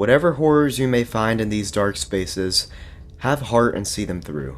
Whatever horrors you may find in these dark spaces, have heart and see them through.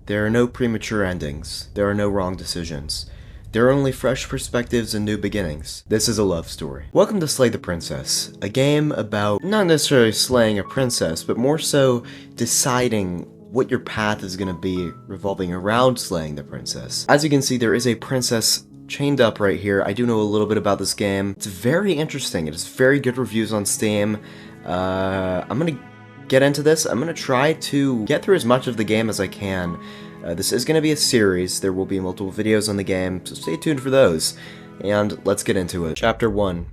There are no premature endings. There are no wrong decisions. There are only fresh perspectives and new beginnings. This is a love story. Welcome to Slay the Princess, a game about not necessarily slaying a princess, but more so deciding what your path is going to be revolving around slaying the princess. As you can see, there is a princess chained up right here. I do know a little bit about this game. It's very interesting. It has very good reviews on Steam. I'm going to get into this. I'm going to try to get through as much of the game as I can. This is going to be a series. There will be multiple videos on the game, so stay tuned for those. And let's get into it. Chapter 1.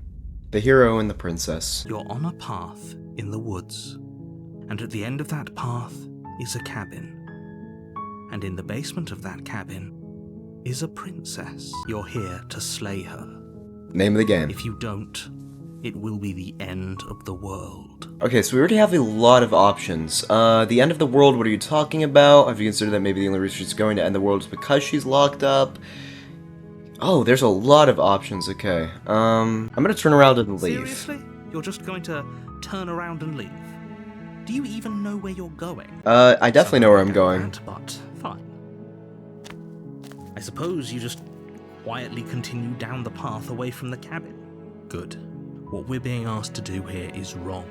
The Hero and the Princess. You're on a path in the woods, and at the end of that path is a cabin. And in the basement of that cabin is a princess. You're here to slay her. Name of the game. If you don't, it will be the end of the world. Okay, so we already have a lot of options. The end of the world, what are you talking about? Have you considered that maybe the only reason she's going to end the world is because she's locked up? Oh, there's a lot of options, okay. I'm gonna turn around and leave. Seriously? You're just going to turn around and leave? Do you even know where you're going? I definitely know where I'm going. But fine. I suppose you just quietly continue down the path away from the cabin. Good. What we're being asked to do here is wrong.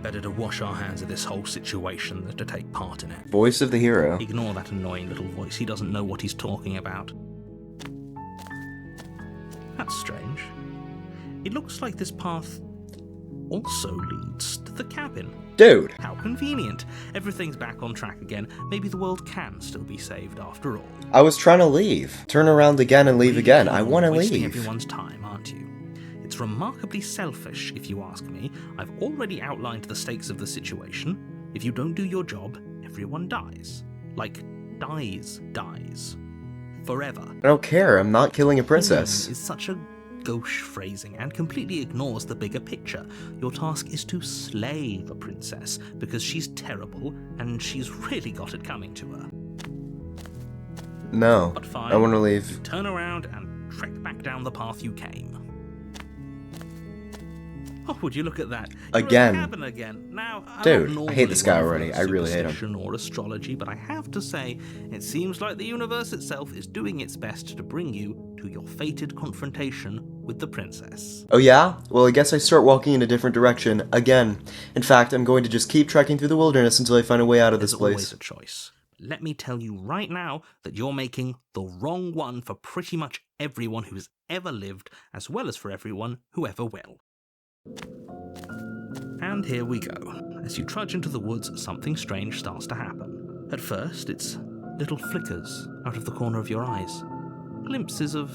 Better to wash our hands of this whole situation than to take part in it. Voice of the hero. Ignore that annoying little voice. He doesn't know what he's talking about. That's strange. It looks like this path also leads to the cabin. Dude! How convenient. Everything's back on track again. Maybe the world can still be saved after all. I was trying to leave. Turn around again and leave again. I want to wasting leave. Everyone's time, aren't you? It's remarkably selfish, if you ask me. I've already outlined the stakes of the situation. If you don't do your job, everyone dies. Like, dies. Forever. I don't care. I'm not killing a princess. Is such a gauche phrasing and completely ignores the bigger picture. Your task is to slay the princess, because she's terrible and she's really got it coming to her. No. But fine. I want to leave. Turn around and trek back down the path you came. Oh, would you look at that? You're Again. in the cabin again. Now, Dude, I'm not I hate this guy normally already. one I for really hate him. superstition or astrology, but I have to say, it seems like the universe itself is doing its best to bring you to your fated confrontation with the princess. Oh yeah? Well, I guess I start walking in a different direction again. In fact, I'm going to just keep trekking through the wilderness until I find a way out of this There's place. always a choice. Let me tell you right now that you're making the wrong one for pretty much everyone who has ever lived, as well as for everyone who ever will. And here we go. As you trudge into the woods, something strange starts to happen. At first, it's little flickers out of the corner of your eyes. Glimpses of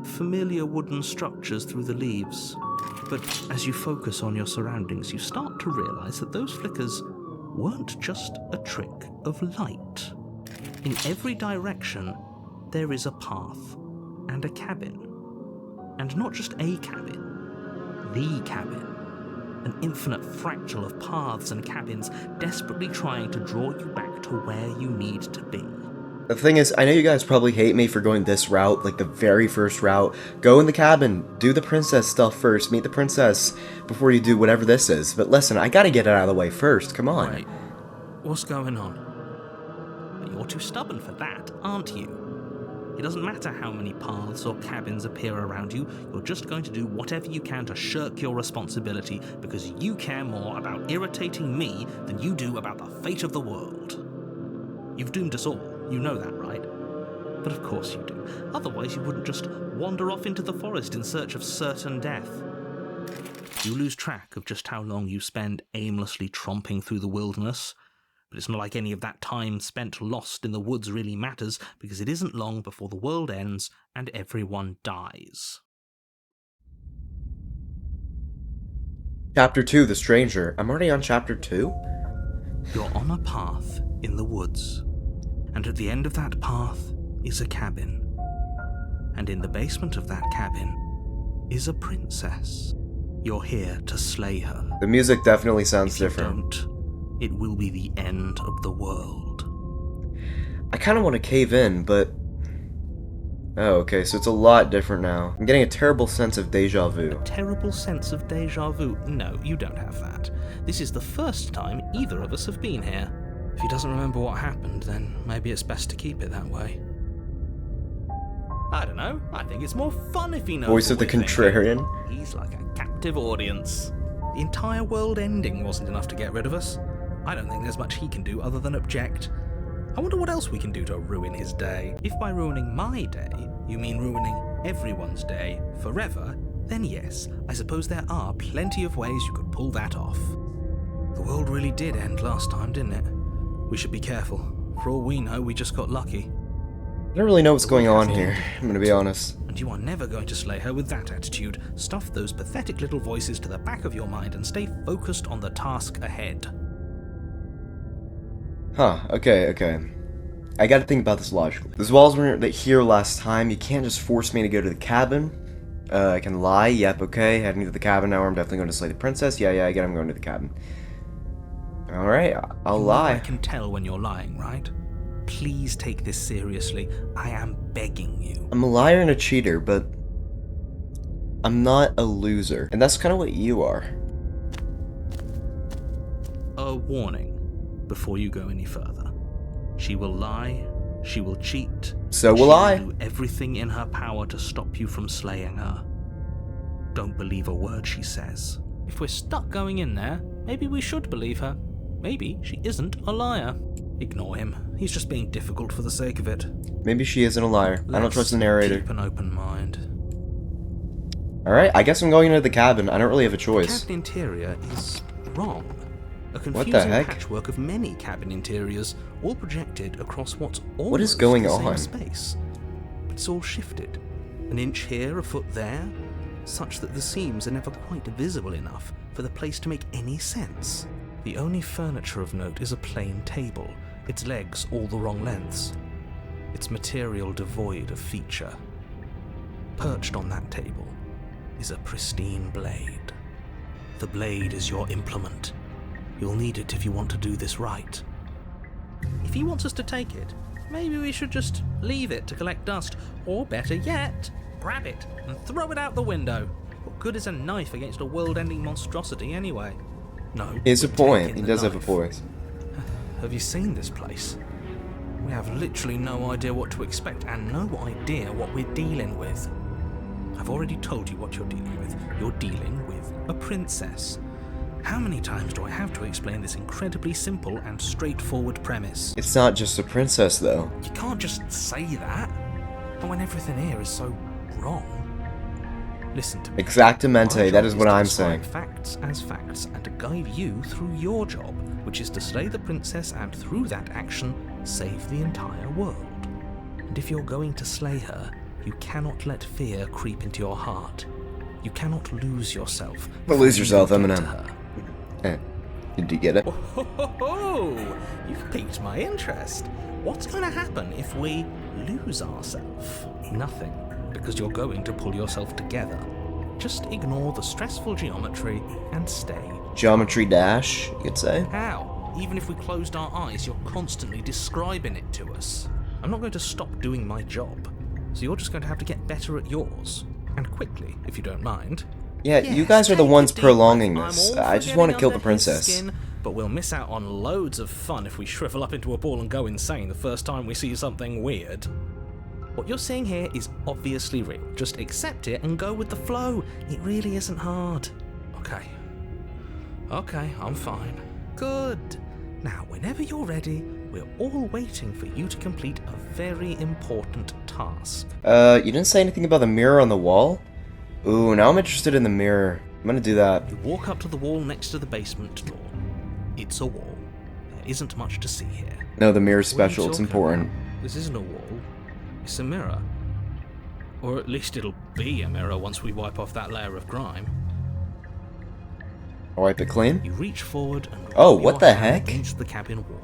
familiar wooden structures through the leaves. But as you focus on your surroundings, you start to realize that those flickers weren't just a trick of light. In every direction, there is a path and a cabin. And not just a cabin, the cabin. An infinite fractal of paths and cabins desperately trying to draw you back to where you need to be. The thing is, I know you guys probably hate me for going this route, like the very first route. Go in the cabin, do the princess stuff first, meet the princess before you do whatever this is. But listen, I gotta get it out of the way first, come on. Wait, what's going on? You're too stubborn for that, aren't you? It doesn't matter how many paths or cabins appear around you, you're just going to do whatever you can to shirk your responsibility because you care more about irritating me than you do about the fate of the world. You've doomed us all, you know that, right? But of course you do. Otherwise you wouldn't just wander off into the forest in search of certain death. You lose track of just how long you spend aimlessly tromping through the wilderness. But it's not like any of that time spent lost in the woods really matters, because it isn't long before the world ends and everyone dies. Chapter 2, The Stranger. I'm already on Chapter 2? You're on a path in the woods, and at the end of that path is a cabin. And in the basement of that cabin is a princess. You're here to slay her. The music definitely sounds If you different. don't, it will be the end of the world. I kind of want to cave in, but Oh, okay, so it's a lot different now. I'm getting a terrible sense of deja vu. Terrible sense of deja vu? No, you don't have that. This is the first time either of us have been here. If he doesn't remember what happened, then maybe it's best to keep it that way. I don't know. I think it's more fun if he knows. Voice of the what we're contrarian. thinking. He's like a captive audience. The entire world ending wasn't enough to get rid of us. I don't think there's much he can do other than object. I wonder what else we can do to ruin his day. If by ruining my day, you mean ruining everyone's day forever, then yes, I suppose there are plenty of ways you could pull that off. The world really did end last time, didn't it? We should be careful. For all we know, we just got lucky. I don't really know what's going on here, I'm gonna be honest. And you are never going to slay her with that attitude. Stuff those pathetic little voices to the back of your mind and stay focused on the task ahead. Huh, okay. I gotta think about this logically. Those walls weren't here last time. You can't just force me to go to the cabin. I can lie, yep, okay. Heading to the cabin now, I'm definitely going to slay the princess. Yeah, I get I'm going to the cabin. Alright, I'll lie. I can tell when you're lying, right? Please take this seriously. I am begging you. I'm a liar and a cheater, but I'm not a loser. And that's kind of what you are. A warning before you go any further. She will lie, she will cheat. So will I. She will do everything in her power to stop you from slaying her. Don't believe a word she says. If we're stuck going in there, maybe we should believe her. Maybe she isn't a liar. Ignore him. He's just being difficult for the sake of it. Maybe she isn't a liar. I don't trust the narrator. Keep an open mind. Alright, I guess I'm going into the cabin. I don't really have a The choice. cabin interior is wrong. A What the confusing heck? patchwork of many cabin interiors, all projected across what's almost What is going the same on? space. But it's all shifted. An inch here, a foot there, such that the seams are never quite visible enough for the place to make any sense. The only furniture of note is a plain table, its legs all the wrong lengths, its material devoid of feature. Perched on that table is a pristine blade. The blade is your implement. You'll need it if you want to do this right. If he wants us to take it, maybe we should just leave it to collect dust, or better yet, grab it and throw it out the window. What good is a knife against a world-ending monstrosity anyway? No. He has a we're point. taking He the does have a knife. point. Have you seen this place? We have literally no idea what to expect and no idea what we're dealing with. I've already told you what you're dealing with. You're dealing with a princess. How many times do I have to explain this incredibly simple and straightforward premise? It's not just a princess, though. You can't just say that. And when everything here is so wrong. Listen to me. Exactamente, My that job is what to I'm describe saying. Facts as facts and to guide you through your job, which is to slay the princess and through that action, save the entire world. And if you're going to slay her, you cannot let fear creep into your heart. You cannot lose yourself. But lose yourself, before you get Eminem. to her. Did you get it? Oh, you've piqued my interest. What's going to happen if we lose ourselves? Nothing, because you're going to pull yourself together. Just ignore the stressful geometry and stay. Geometry dash, you could say. How? Even if we closed our eyes, you're constantly describing it to us. I'm not going to stop doing my job, so you're just going to have to get better at yours. And quickly, if you don't mind. Yeah, Yes, you guys are the take ones a deep prolonging breath. this. I'm all I just for want to getting kill the under his princess. skin, but we'll miss out on loads of fun if we shrivel up into a ball and go insane the first time we see something weird. What you're seeing here is obviously real. Just accept it and go with the flow. It really isn't hard. Okay, I'm fine. Good. Now, whenever you're ready, we're all waiting for you to complete a very important task. You didn't say anything about the mirror on the wall? Ooh, now I'm interested in the mirror. I'm gonna do that. You walk up to the wall next to the basement door. It's a wall. There isn't much to see here. No, the mirror's What are you special, it's talking important. about? This isn't a wall. It's a mirror. Or at least it'll be a mirror once we wipe off that layer of grime. I'll wipe it clean? You reach forward and Oh, rub what your the hand heck? against the cabin wall.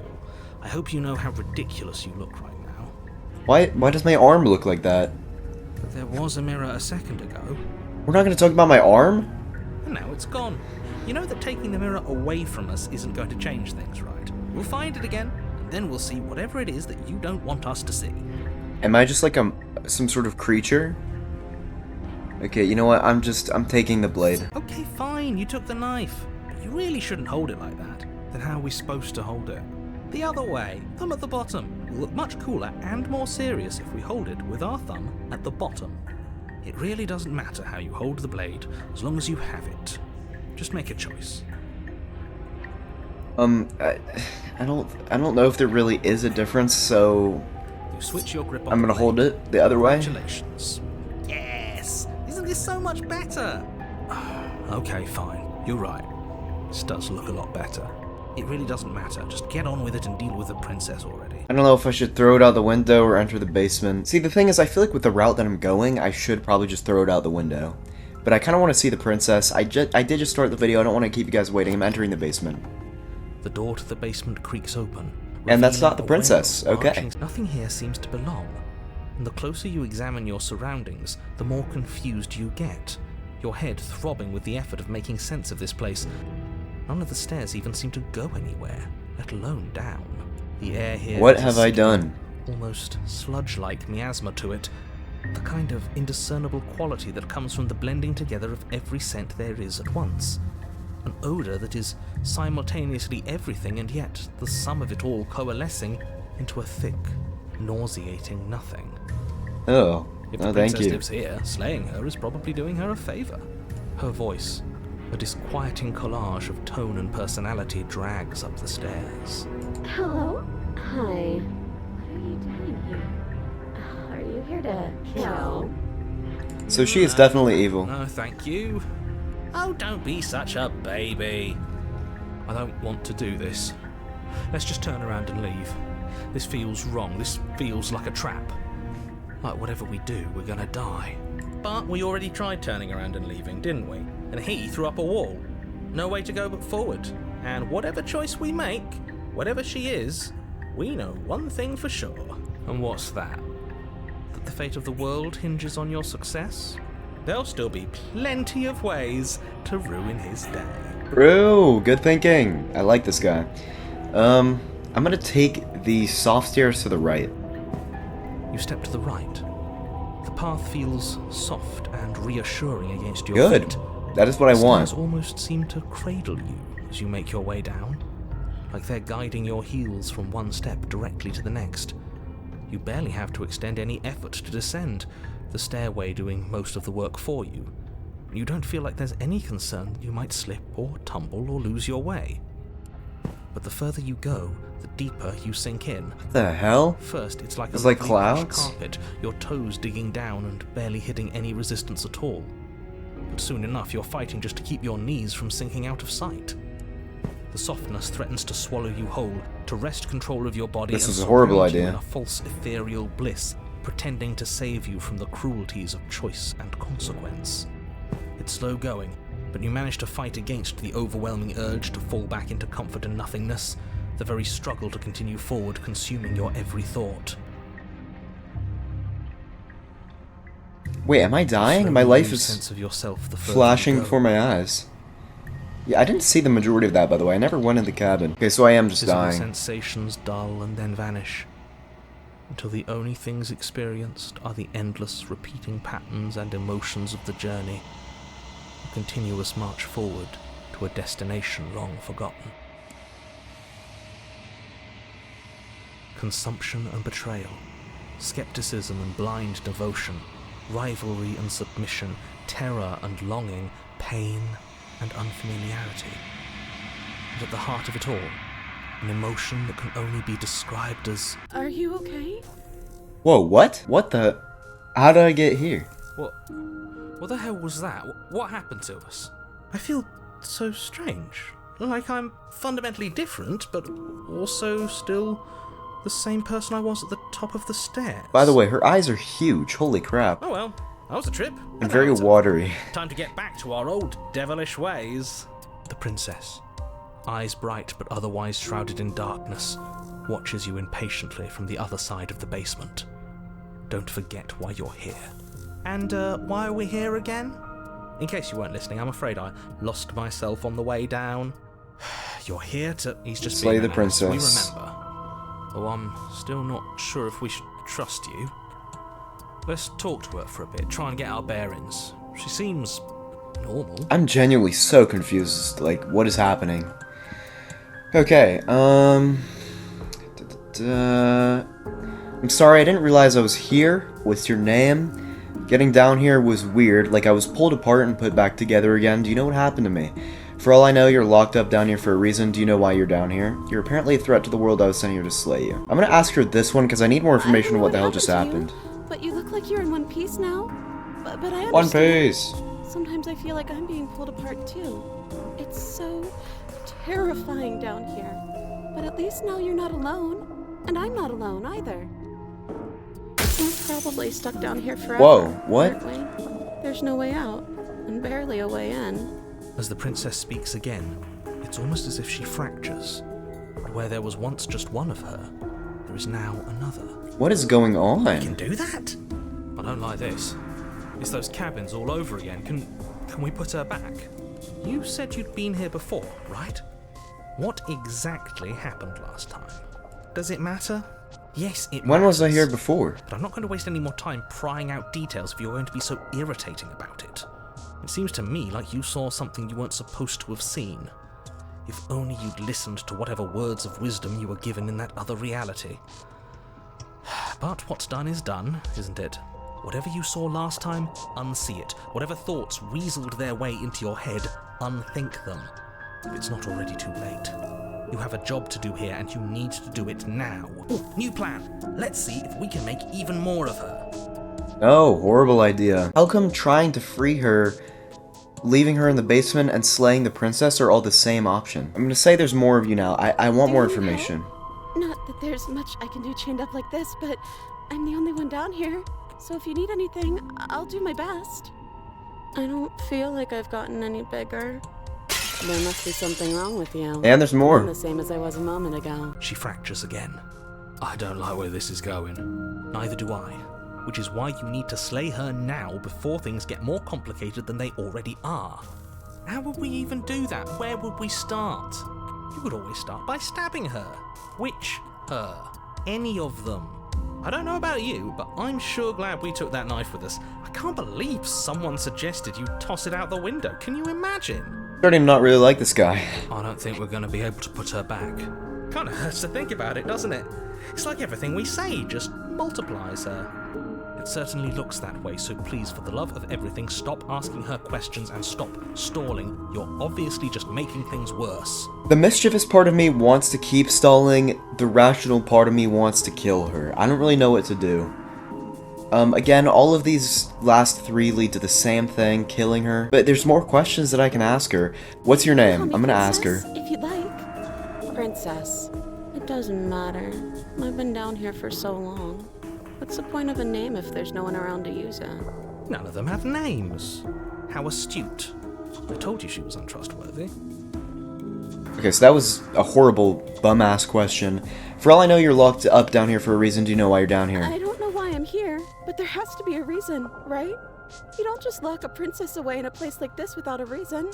I hope you know how ridiculous you look right now. Why does my arm look like that? But there was a mirror a second ago, We're not gonna talk about my arm? and now it's gone. You know that taking the mirror away from us isn't going to change things, right? We'll find it again, and then we'll see whatever it is that you don't want us to see. Am I just like some sort of creature? Okay, you know what? I'm taking the blade. Okay, fine, you took the knife. But you really shouldn't hold it like that. Then how are we supposed to hold it? The other way, thumb at the bottom. Will look much cooler and more serious if we hold it with our thumb at the bottom. It really doesn't matter how you hold the blade, as long as you have it. Just make a choice. I don't know if there really is a difference, so You switch your grip on I'm the gonna hold blade. it the other way. Congratulations. Yes! Isn't this so much better? Okay, fine. You're right. This does look a lot better. It really doesn't matter. Just get on with it and deal with the princess already. I don't know if I should throw it out the window or enter the basement. See, the thing is, I feel like with the route that I'm going, I should probably just throw it out the window. But I kind of want to see the princess. I did just start the video. I don't want to keep you guys waiting. I'm entering the basement. The door to the basement creaks open. And that's not the revealing a princess. well of Okay. arching- Nothing here seems to belong. And the closer you examine your surroundings, the more confused you get. Your head throbbing with the effort of making sense of this place. None of the stairs even seem to go anywhere, let alone down. The air here What has have a I steady, done? almost sludge-like miasma to it. The kind of indiscernible quality that comes from the blending together of every scent there is at once. An odor that is simultaneously everything and yet the sum of it all coalescing into a thick, nauseating nothing. Oh, If the thank princess you. lives here, slaying her is probably doing her a favor. Her voice, a disquieting collage of tone and personality, drags up the stairs. Hello? Hi. What are you doing here? Are you here to kill? So she is definitely evil. No, thank you. Oh, don't be such a baby. I don't want to do this. Let's just turn around and leave. This feels wrong. This feels like a trap. Like whatever we do, we're gonna die. But we already tried turning around and leaving, didn't we? And he threw up a wall. No way to go but forward. And whatever choice we make, whatever she is, we know one thing for sure. And what's that? That the fate of the world hinges on your success? There'll still be plenty of ways to ruin his day. True, good thinking. I like this guy. I'm gonna take the soft stairs to the right. You step to the right. The path feels soft and reassuring against your Good. feet. That is what I The want. stairs almost seem to cradle you as you make your way down, like they're guiding your heels from one step directly to the next. You barely have to extend any effort to descend, the stairway doing most of the work for you. You don't feel like there's any concern that you might slip or tumble or lose your way. But the further you go, the deeper you sink in. What the hell? First, it's like It's a like lovely plush clouds? carpet, your toes digging down and barely hitting any resistance at all. But soon enough, you're fighting just to keep your knees from sinking out of sight. The softness threatens to swallow you whole, to wrest control of your body This and is a horrible surround you idea. in a false ethereal bliss, pretending to save you from the cruelties of choice and consequence. It's slow going, but you manage to fight against the overwhelming urge to fall back into comfort and nothingness, the very struggle to continue forward consuming your every thought. Wait, am I dying? Slowly My life lose is sense of yourself the further flashing you go. before my eyes. Yeah, I didn't see the majority of that, by the way. I never went in the cabin. Okay, so I am just Physical dying. sensations dull and then vanish, until the only things experienced are the endless repeating patterns and emotions of the journey, a continuous march forward to a destination long forgotten. Consumption and betrayal, skepticism and blind devotion, rivalry and submission, terror and longing, pain and unfamiliarity. And at the heart of it all, an emotion that can only be described as... Are you okay? Whoa, what? What the? How did I get here? What the hell was that? What happened to us? I feel so strange. Like I'm fundamentally different, but also still the same person I was at the top of the stairs. By the way, her eyes are huge. Holy crap. Oh well, that was a trip. And very watery. Time to get back to our old devilish ways. The princess, eyes bright but otherwise shrouded in darkness, watches you impatiently from the other side of the basement. Don't forget why you're here. And why are we here again? In case you weren't listening, I'm afraid I lost myself on the way down. You're here to... He's just Slay being the an ass, we princess. remember. Though I'm still not sure if we should trust you. Let's talk to her for a bit, try and get our bearings. She seems normal. I'm genuinely so confused. Like, what is happening? Okay, I'm sorry, I didn't realize I was here. What's your name? Getting down here was weird, like I was pulled apart and put back together again. Do you know what happened to me? For all I know, you're locked up down here for a reason. Do you know why you're down here? You're apparently a threat to the world I was sent here to slay you. I'm gonna ask her this one because I need more information on what the hell just happened. But you look like you're in one piece now. But I understand. One Piece! Sometimes I feel like I'm being pulled apart too. It's so terrifying down here. But at least now you're not alone. And I'm not alone either. We're probably stuck down here forever. Whoa, what? Aren't we? There's no way out. And barely a way in. As the princess speaks again, it's almost as if she fractures. And where there was once just one of her, there is now another. What is going on? You can do that? I don't like this. It's those cabins all over again. Can we put her back? You said you'd been here before, right? What exactly happened last time? Does it matter? Yes, it matters. When was I here before? But I'm not going to waste any more time prying out details if you're going to be so irritating about it. It seems to me like you saw something you weren't supposed to have seen. If only you'd listened to whatever words of wisdom you were given in that other reality. But what's done is done, isn't it? Whatever you saw last time, unsee it. Whatever thoughts weaseled their way into your head, unthink them. If it's not already too late. You have a job to do here and you need to do it now. New plan. Let's see if we can make even more of her. Oh, horrible idea. How come trying to free her, leaving her in the basement, and slaying the princess are all the same option? I'm gonna say there's more of you now. I want more information. Not that there's much I can do chained up like this, but I'm the only one down here. So if you need anything, I'll do my best. I don't feel like I've gotten any bigger. There must be something wrong with you. And there's more. I'm the same as I was a moment ago. She fractures again. I don't like where this is going. Neither do I. Which is why you need to slay her now before things get more complicated than they already are. How would we even do that? Where would we start? You would always start by stabbing her. Which her? Any of them. I don't know about you, but I'm sure glad we took that knife with us. I can't believe someone suggested you toss it out the window. Can you imagine? Starting to not really like this guy. I don't think we're going to be able to put her back. Kind of hurts to think about it, doesn't it? It's like everything we say just multiplies her. It certainly looks that way, so please, for the love of everything, stop asking her questions and stop stalling. You're obviously just making things worse. The mischievous part of me wants to keep stalling, the rational part of me wants to kill her. I don't really know what to do. Again, all of these last three lead to the same thing, killing her. But there's more questions that I can ask her. What's your name? I'm gonna ask her. If you'd like. Princess. It doesn't matter. I've been down here for so long. What's the point of a name if there's no one around to use it? None of them have names. How astute. I told you she was untrustworthy. Okay, so that was a horrible bum-ass question. For all I know, you're locked up down here for a reason. Do you know why you're down here? I don't know why I'm here, but there has to be a reason, right? You don't just lock a princess away in a place like this without a reason.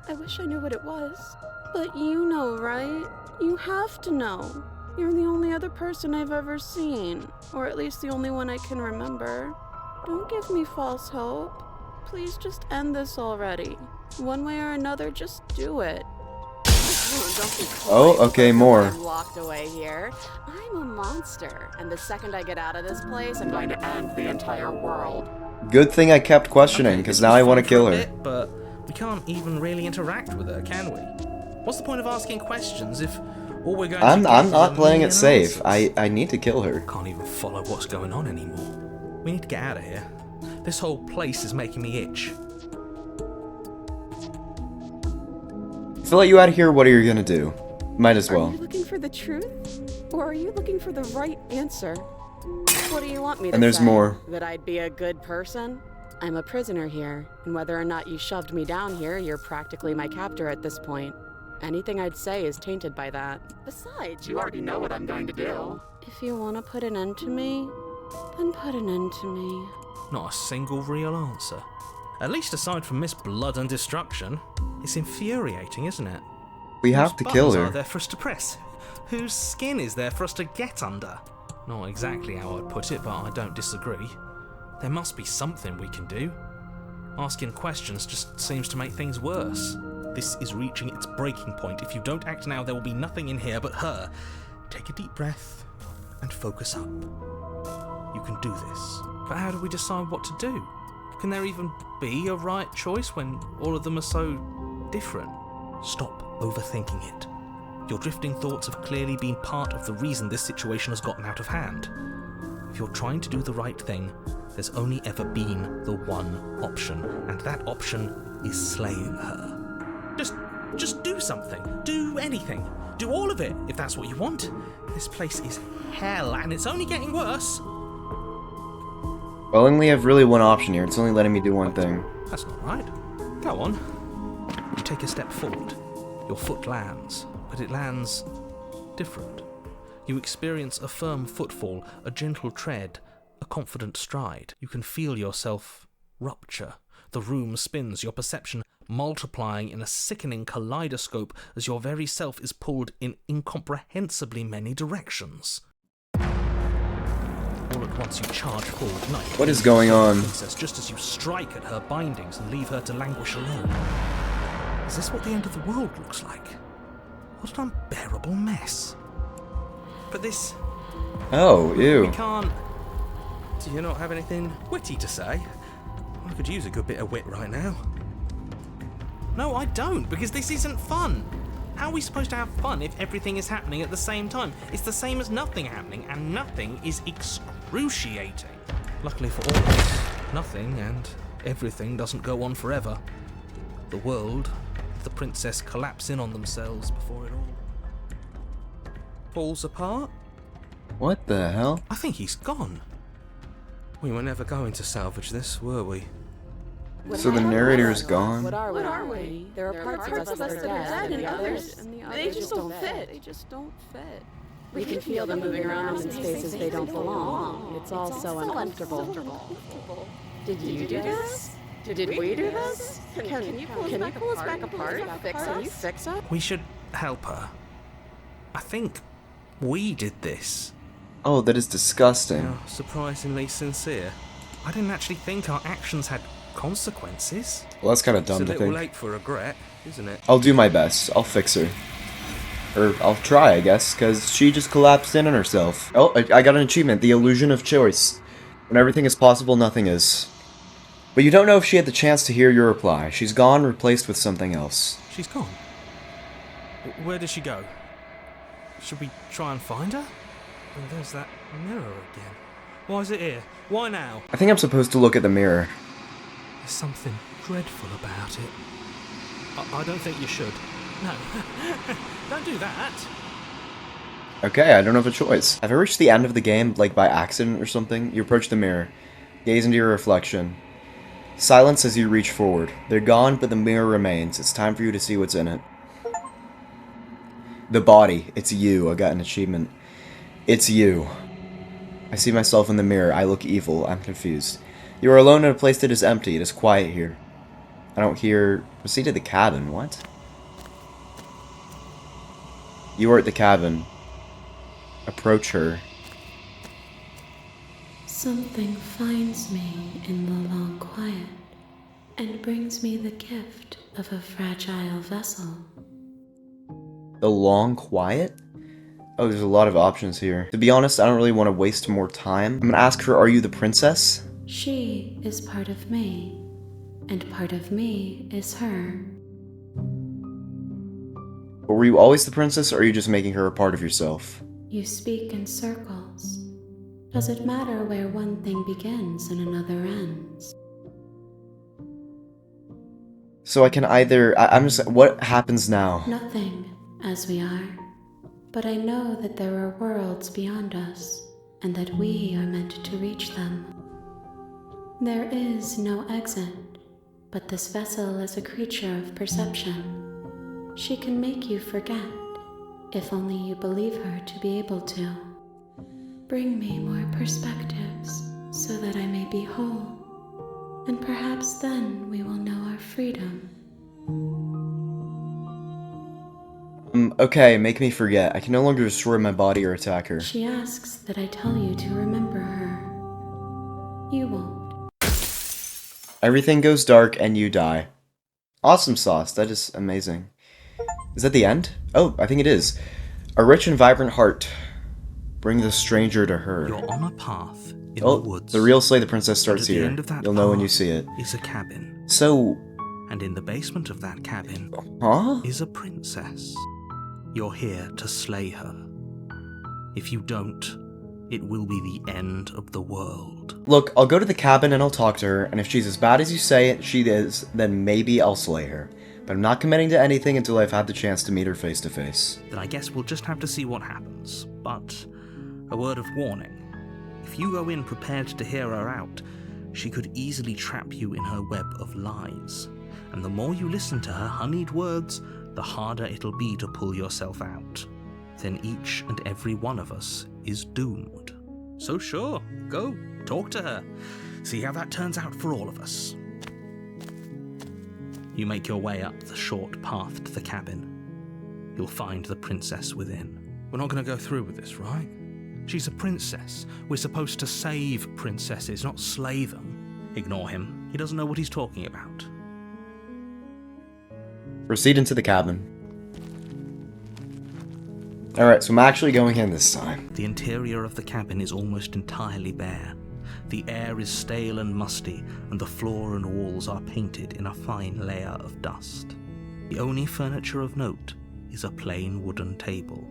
I wish I knew what it was. But you know, right? You have to know. You're the only other person I've ever seen, or at least the only one I can remember. Don't give me false hope. Please just end this already. One way or another, just do it. Don't be coy. Oh, okay, more. I'm locked away here. I'm a monster, and the second I get out of this place, I'm going to end the entire world. Good thing I kept questioning, because now I want to kill her. Bit, but we can't even really interact with her, can we? What's the point of asking questions if all we're going to do I'm is not playing it safe. answers? I need to kill her. Can't even follow what's going on anymore. We need to get out of here. This whole place is making me itch. If I let you out of here, what are you gonna do? Might as Are well. you looking for the truth? Or are you looking for the right answer? What do you want me to say? And there's more. That I'd be a good person? I'm a prisoner here, and whether or not you shoved me down here, you're practically my captor at this point. Anything I'd say is tainted by that. Besides, you already know what I'm going to do. If you want to put an end to me, then put an end to me. Not a single real answer. At least aside from Miss Blood and Destruction. It's infuriating, isn't it? We have Whose to kill buttons her. are there for us to press? Whose skin is there for us to get under? Not exactly how I'd put it, but I don't disagree. There must be something we can do. Asking questions just seems to make things worse. This is reaching its breaking point. If you don't act now, there will be nothing in here but her. Take a deep breath and focus up. You can do this. But how do we decide what to do? Can there even be a right choice when all of them are so different? Stop overthinking it. Your drifting thoughts have clearly been part of the reason this situation has gotten out of hand. If you're trying to do the right thing, there's only ever been the one option, and that option is slaying her. Just do something. Do anything. Do all of it, if that's what you want. This place is hell, and it's only getting worse. Well, I only have really one option here. It's only letting me do one thing. That's not right. Go on. You take a step forward. Your foot lands, but it lands different. You experience a firm footfall, a gentle tread, a confident stride. You can feel yourself rupture. The room spins, your perception multiplying in a sickening kaleidoscope as your very self is pulled in incomprehensibly many directions. All at once you charge forward, knife. What is going on? Princess, just as you strike at her bindings and leave her to languish alone. Is this what the end of the world looks like? What an unbearable mess. But this... Oh, ew. We can't... Do you not have anything witty to say? I could use a good bit of wit right now. No, I don't, because this isn't fun. How are we supposed to have fun if everything is happening at the same time? It's the same as nothing happening, and nothing is excruciating. Luckily for all of us, nothing and everything doesn't go on forever. The world, the princess collapse in on themselves before it all falls apart. What the hell? I think he's gone. We were never going to salvage this, were we? So the narrator is gone? What are we? There are parts of us that are dead, and others, they just don't fit. They just don't fit. We can feel them moving around in spaces they don't belong. It's all so uncomfortable. Did you do this? Did we do this? Can you pull us back apart? Can you fix us? We should help her. I think we did this. Oh, that is disgusting. How surprisingly sincere. I didn't actually think our actions had consequences. Well, that's kind of dumb It's a to little think. late for regret, isn't it? I'll do my best. I'll fix her. Or I'll try, I guess, because she just collapsed in on herself. Oh, I got an achievement. The illusion of choice. When everything is possible, nothing is. But you don't know if she had the chance to hear your reply. She's gone, replaced with something else. She's gone. Where did she go? Should we try and find her? And there's that mirror again. Why is it here? Why now? I think I'm supposed to look at the mirror. There's something dreadful about it. I don't think you should. No. Don't do that. Okay, I don't have a choice. Have I reached the end of the game, like by accident or something? You approach the mirror. Gaze into your reflection. Silence as you reach forward. They're gone, but the mirror remains. It's time for you to see what's in it. The body. It's you. I got an achievement. It's you. I see myself in the mirror. I look evil. I'm confused. You are alone in a place that is empty. It is quiet here. I don't hear... Proceed to the cabin. What? You are at the cabin. Approach her. Something finds me in the long quiet and brings me the gift of a fragile vessel. The long quiet? Oh, there's a lot of options here. To be honest, I don't really want to waste more time. I'm gonna ask her, are you the princess? She is part of me, and part of me is her. But were you always the princess, or are you just making her a part of yourself? You speak in circles. Does it matter where one thing begins and another ends? So I can either... I'm just... What happens now? Nothing, as we are. But I know that there are worlds beyond us, and that we are meant to reach them. There is no exit, but this vessel is a creature of perception. She can make you forget, if only you believe her to be able to. Bring me more perspectives, so that I may be whole, and perhaps then we will know our freedom. Okay, make me forget. I can no longer destroy my body or attack her. She asks that I tell you to remember her. You won't. Everything goes dark and you die. Awesome sauce. That is amazing. Is that the end? Oh, I think it is. A rich and vibrant heart. Bring the stranger to her. You're on a path in Oh, the woods. the real Slay the Princess And starts at the here. end of that You'll know when you path see it. is a cabin. So, And in the basement of that cabin huh? is a princess. You're here to slay her. If you don't, it will be the end of the world. Look, I'll go to the cabin and I'll talk to her, and if she's as bad as you say she is, then maybe I'll slay her. But I'm not committing to anything until I've had the chance to meet her face to face. Then I guess we'll just have to see what happens. But a word of warning. If you go in prepared to hear her out, she could easily trap you in her web of lies. And the more you listen to her honeyed words, the harder it'll be to pull yourself out. Then each and every one of us is doomed. So sure, go, talk to her. See how that turns out for all of us. You make your way up the short path to the cabin. You'll find the princess within. We're not going to go through with this, right? She's a princess. We're supposed to save princesses, not slay them. Ignore him. He doesn't know what he's talking about. Proceed into the cabin. Alright, so I'm actually going in this time. The interior of the cabin is almost entirely bare. The air is stale and musty, and the floor and walls are painted in a fine layer of dust. The only furniture of note is a plain wooden table.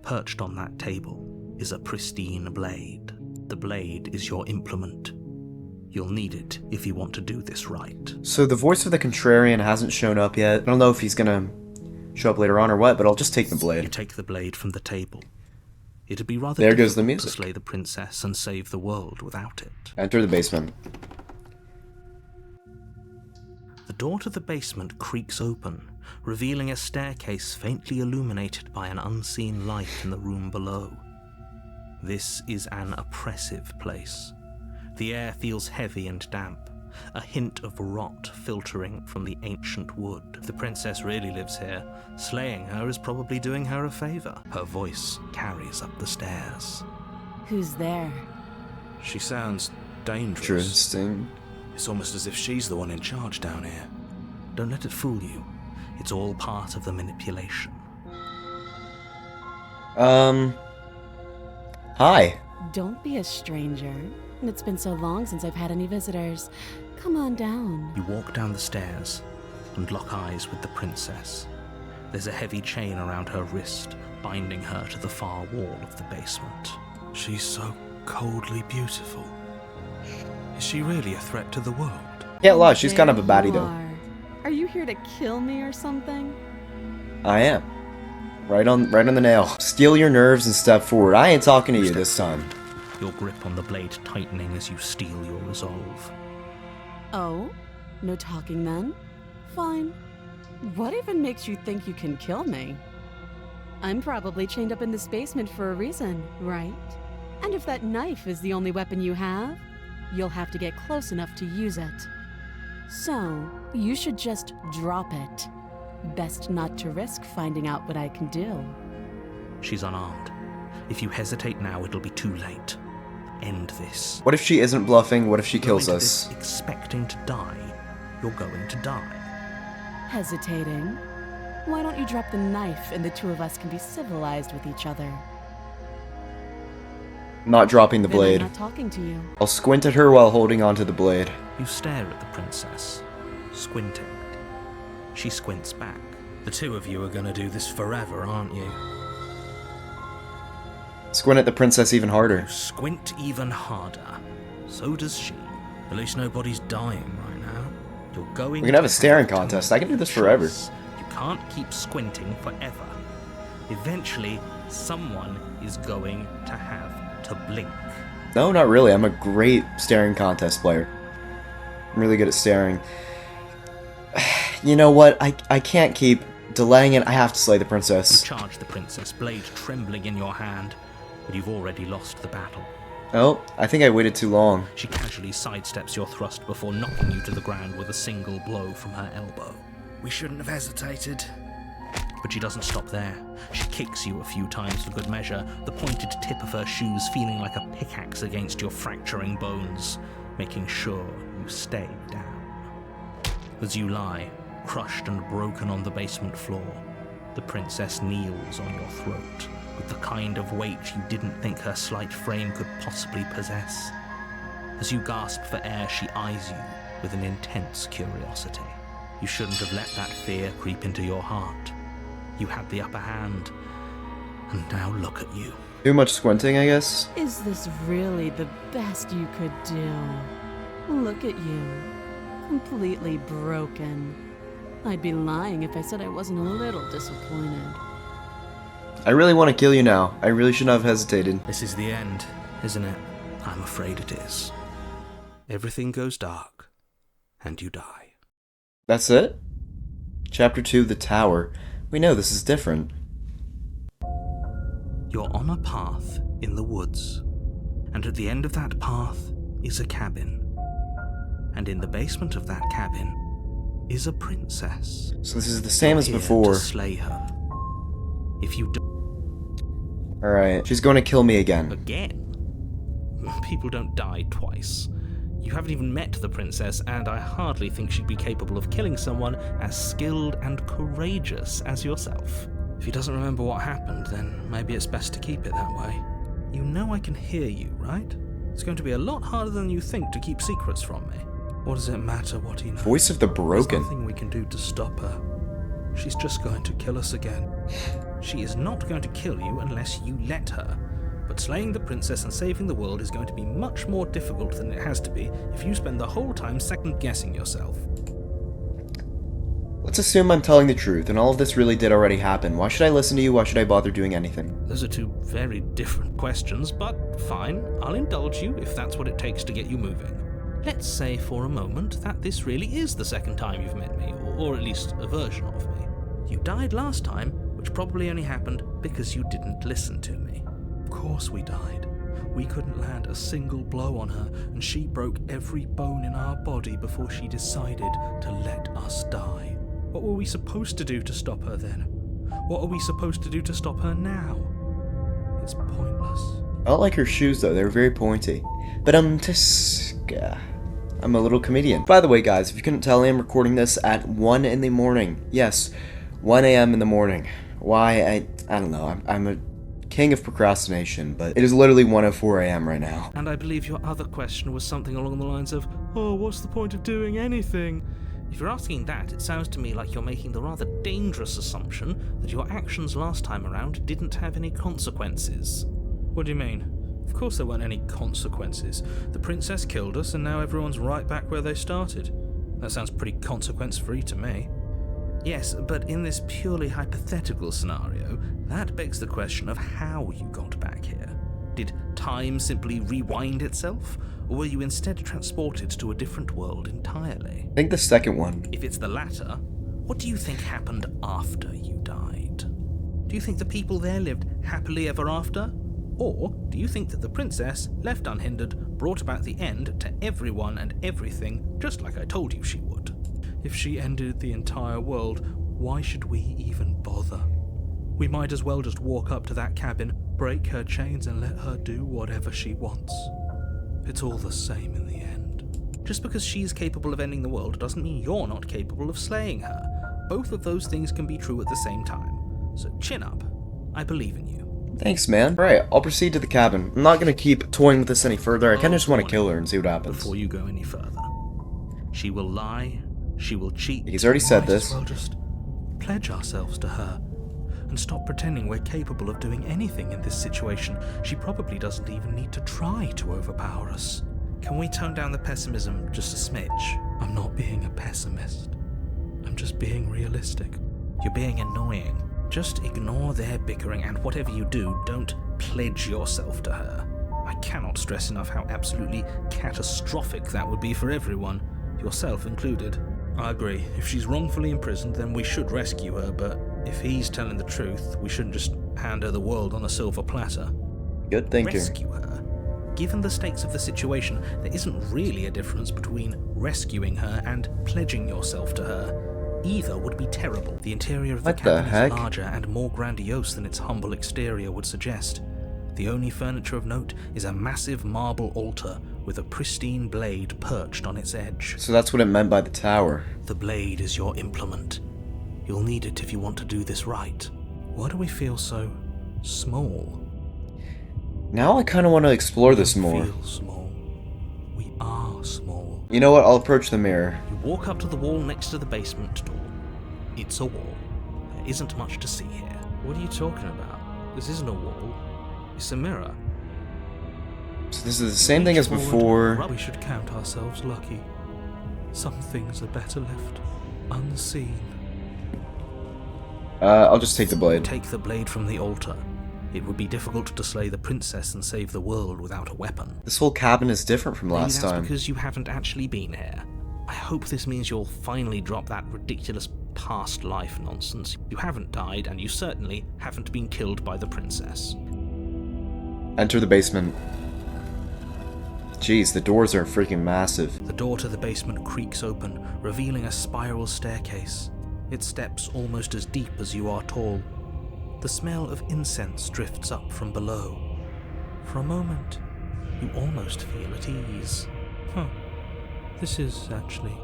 Perched on that table is a pristine blade. The blade is your implement. You'll need it if you want to do this right. So the voice of the contrarian hasn't shown up yet. I don't know if he's gonna show up later on or what, but I'll just take the You blade. take the blade from the table. It'd be rather There goes the difficult to music. slay the princess and save the world without it. Enter the basement. The door to the basement creaks open, revealing a staircase faintly illuminated by an unseen light in the room below. This is an oppressive place. The air feels heavy and damp, a hint of rot filtering from the ancient wood. If the princess really lives here, slaying her is probably doing her a favor. Her voice carries up the stairs. Who's there? She sounds dangerous. Interesting. It's almost as if she's the one in charge down here. Don't let it fool you. It's all part of the manipulation. Hi. Don't be a stranger. It's been so long since I've had any visitors. Come on down. You walk down the stairs and lock eyes with the princess. There's a heavy chain around her wrist, binding her to the far wall of the basement. She's so coldly beautiful. Is she really a threat to the world? Can't lie, she's kind of a baddie though. Are you here to kill me or something? I am. Right on the nail. Steel your nerves and step forward. I ain't talking to you this time. Your grip on the blade tightening as you steel your resolve. Oh? No talking then? Fine. What even makes you think you can kill me? I'm probably chained up in this basement for a reason, right? And if that knife is the only weapon you have, you'll have to get close enough to use it. So, you should just drop it. Best not to risk finding out what I can do. She's unarmed. If you hesitate now, it'll be too late. End this. What if she isn't bluffing? What if she kills Go into us? this expecting to die. You're going to die. Hesitating? Why don't you drop the knife and the two of us can be civilized with each other? Not dropping the Then blade. I'm not talking to you. I'll squint at her while holding onto the blade. You stare at the princess, squinting. She squints back. The two of you are going to do this forever, aren't you? Squint at the princess even harder. You squint even harder. So does she. At least nobody's dying right now. You're going We can have a staring to contest. I can do this forever. choice. You can't keep squinting forever. Eventually, someone is going to have to blink. No, not really. I'm a great staring contest player. I'm really good at staring. You know what? I can't keep delaying it. I have to slay the You princess. charge the princess, blade trembling in your hand, but you've already lost the battle. Oh, I think I waited too long. She casually sidesteps your thrust before knocking you to the ground with a single blow from her elbow. We shouldn't have hesitated. But she doesn't stop there. She kicks you a few times for good measure, the pointed tip of her shoes feeling like a pickaxe against your fracturing bones, making sure you stay down. As you lie, crushed and broken on the basement floor, the princess kneels on your throat with the kind of weight you didn't think her slight frame could possibly possess. As you gasp for air, she eyes you with an intense curiosity. You shouldn't have let that fear creep into your heart. You had the upper hand, and now look at you. Too much squinting, I guess? Is this really the best you could do? Look at you. Completely broken. I'd be lying if I said I wasn't a little disappointed. I really want to kill you now. I really shouldn't have hesitated. This is the end, isn't it? I'm afraid it is. Everything goes dark, and you die. That's it? Chapter 2, The Tower. We know this is different. You're on a path in the woods, and at the end of that path is a cabin. And in the basement of that cabin is a princess. So this is the same as You're here before. to slay her. If you Alright, she's going to kill me again. again, people don't die twice. You haven't even met the princess, and I hardly think she'd be capable of killing someone as skilled and courageous as yourself. If he doesn't remember what happened, then maybe it's best to keep it that way. You know I can hear you, right? It's going to be a lot harder than you think to keep secrets from me. What does it matter what he knows? Voice of the broken. There's nothing we can do to stop her. She's just going to kill us again. She is not going to kill you unless you let her. But slaying the princess and saving the world is going to be much more difficult than it has to be if you spend the whole time second-guessing yourself. Let's assume I'm telling the truth, and all of this really did already happen. Why should I listen to you? Why should I bother doing anything? Those are two very different questions, but fine, I'll indulge you if that's what it takes to get you moving. Let's say for a moment that this really is the second time you've met me, or at least a version of me. You died last time, which probably only happened because you didn't listen to me. Of course we died. We couldn't land a single blow on her, and she broke every bone in our body before she decided to let us die. What were we supposed to do to stop her then? What are we supposed to do to stop her now? It's pointless. I don't like her shoes though, they were very pointy. But I'm a little comedian. By the way guys, if you couldn't tell, I am recording this at 1 in the morning. Yes, 1 a.m. in the morning. Why? I don't know. I'm a king of procrastination, but it is literally 1:04 a.m. right now. And I believe your other question was something along the lines of, oh, what's the point of doing anything? If you're asking that, it sounds to me like you're making the rather dangerous assumption that your actions last time around didn't have any consequences. What do you mean? Of course there weren't any consequences. The princess killed us, and now everyone's right back where they started. That sounds pretty consequence-free to me. Yes, but in this purely hypothetical scenario, that begs the question of how you got back here. Did time simply rewind itself, or were you instead transported to a different world entirely? I think the second one. If it's the latter, what do you think happened after you died? Do you think the people there lived happily ever after? Or do you think that the princess, left unhindered, brought about the end to everyone and everything, just like I told you she would? If she ended the entire world, why should we even bother? We might as well just walk up to that cabin, break her chains, and let her do whatever she wants. It's all the same in the end. Just because she's capable of ending the world doesn't mean you're not capable of slaying her. Both of those things can be true at the same time. So chin up. I believe in you. Thanks, man. Right, I'll proceed to the cabin. I'm not gonna keep toying with this any further. I kinda just want to kill her and see what happens. Before you go any further. She will lie, she will cheat. He's already said Might as this. well just pledge ourselves to her and stop pretending we're capable of doing anything in this situation. She probably doesn't even need to try to overpower us. Can we tone down the pessimism just a smidge? I'm not being a pessimist. I'm just being realistic. You're being annoying. Just ignore their bickering, and whatever you do, don't pledge yourself to her. I cannot stress enough how absolutely catastrophic that would be for everyone, yourself included. I agree. If she's wrongfully imprisoned, then we should rescue her, but if he's telling the truth, we shouldn't just hand her the world on a silver platter. Good thinking. Rescue her. Given the stakes of the situation, there isn't really a difference between rescuing her and pledging yourself to her. Either would be terrible. The interior of the What the cabin heck? is larger and more grandiose than its humble exterior would suggest. The only furniture of note is a massive marble altar with a pristine blade perched on its edge. So that's what it meant by the tower. The blade is your implement. You'll need it if you want to do this right. Why do we feel so small? Now I kind of want to explore this We more. feel small. We are small. You know what? I'll approach the mirror. You walk up to the wall next to the basement door. It's a wall. There isn't much to see here. What are you talking about? This isn't a wall. It's a mirror. So this is the same thing as Reach before. forward. We should count ourselves lucky. Some things are better left unseen. I'll just take the blade. Take the blade from the altar. It would be difficult to slay the princess and save the world without a weapon. This whole cabin is different from Maybe last that's time. because you haven't actually been here. I hope this means you'll finally drop that ridiculous past life nonsense. You haven't died, and you certainly haven't been killed by the princess. Enter the basement. Jeez, the doors are freaking massive. The door to the basement creaks open, revealing a spiral staircase. Its steps almost as deep as you are tall. The smell of incense drifts up from below. For a moment, you almost feel at ease. This is actually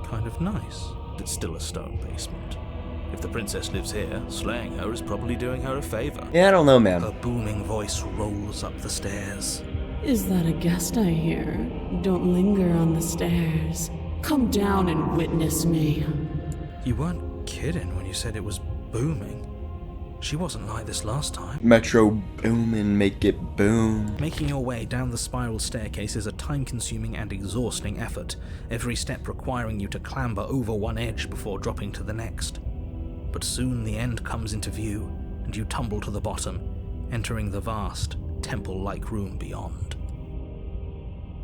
kind of nice. It's still a stone basement. If the princess lives here, slaying her is probably doing her a favor. Yeah, I don't know, man. Her booming voice rolls up the stairs. Is that a guest I hear? Don't linger on the stairs. Come down and witness me. You weren't kidding when you said it was booming. She wasn't like this last time. Metro boomin', make it boom. Making your way down the spiral staircase is a time-consuming and exhausting effort, every step requiring you to clamber over one edge before dropping to the next. But soon the end comes into view, and you tumble to the bottom, entering the vast, temple-like room beyond.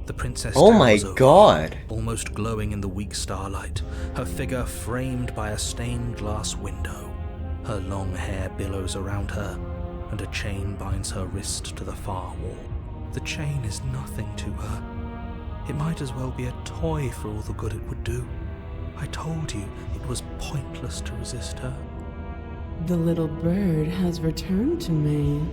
The princess Oh my towers over, god. almost glowing in the weak starlight, her figure framed by a stained glass window. Her long hair billows around her, and a chain binds her wrist to the far wall. The chain is nothing to her. It might as well be a toy for all the good it would do. I told you it was pointless to resist her. The little bird has returned to me.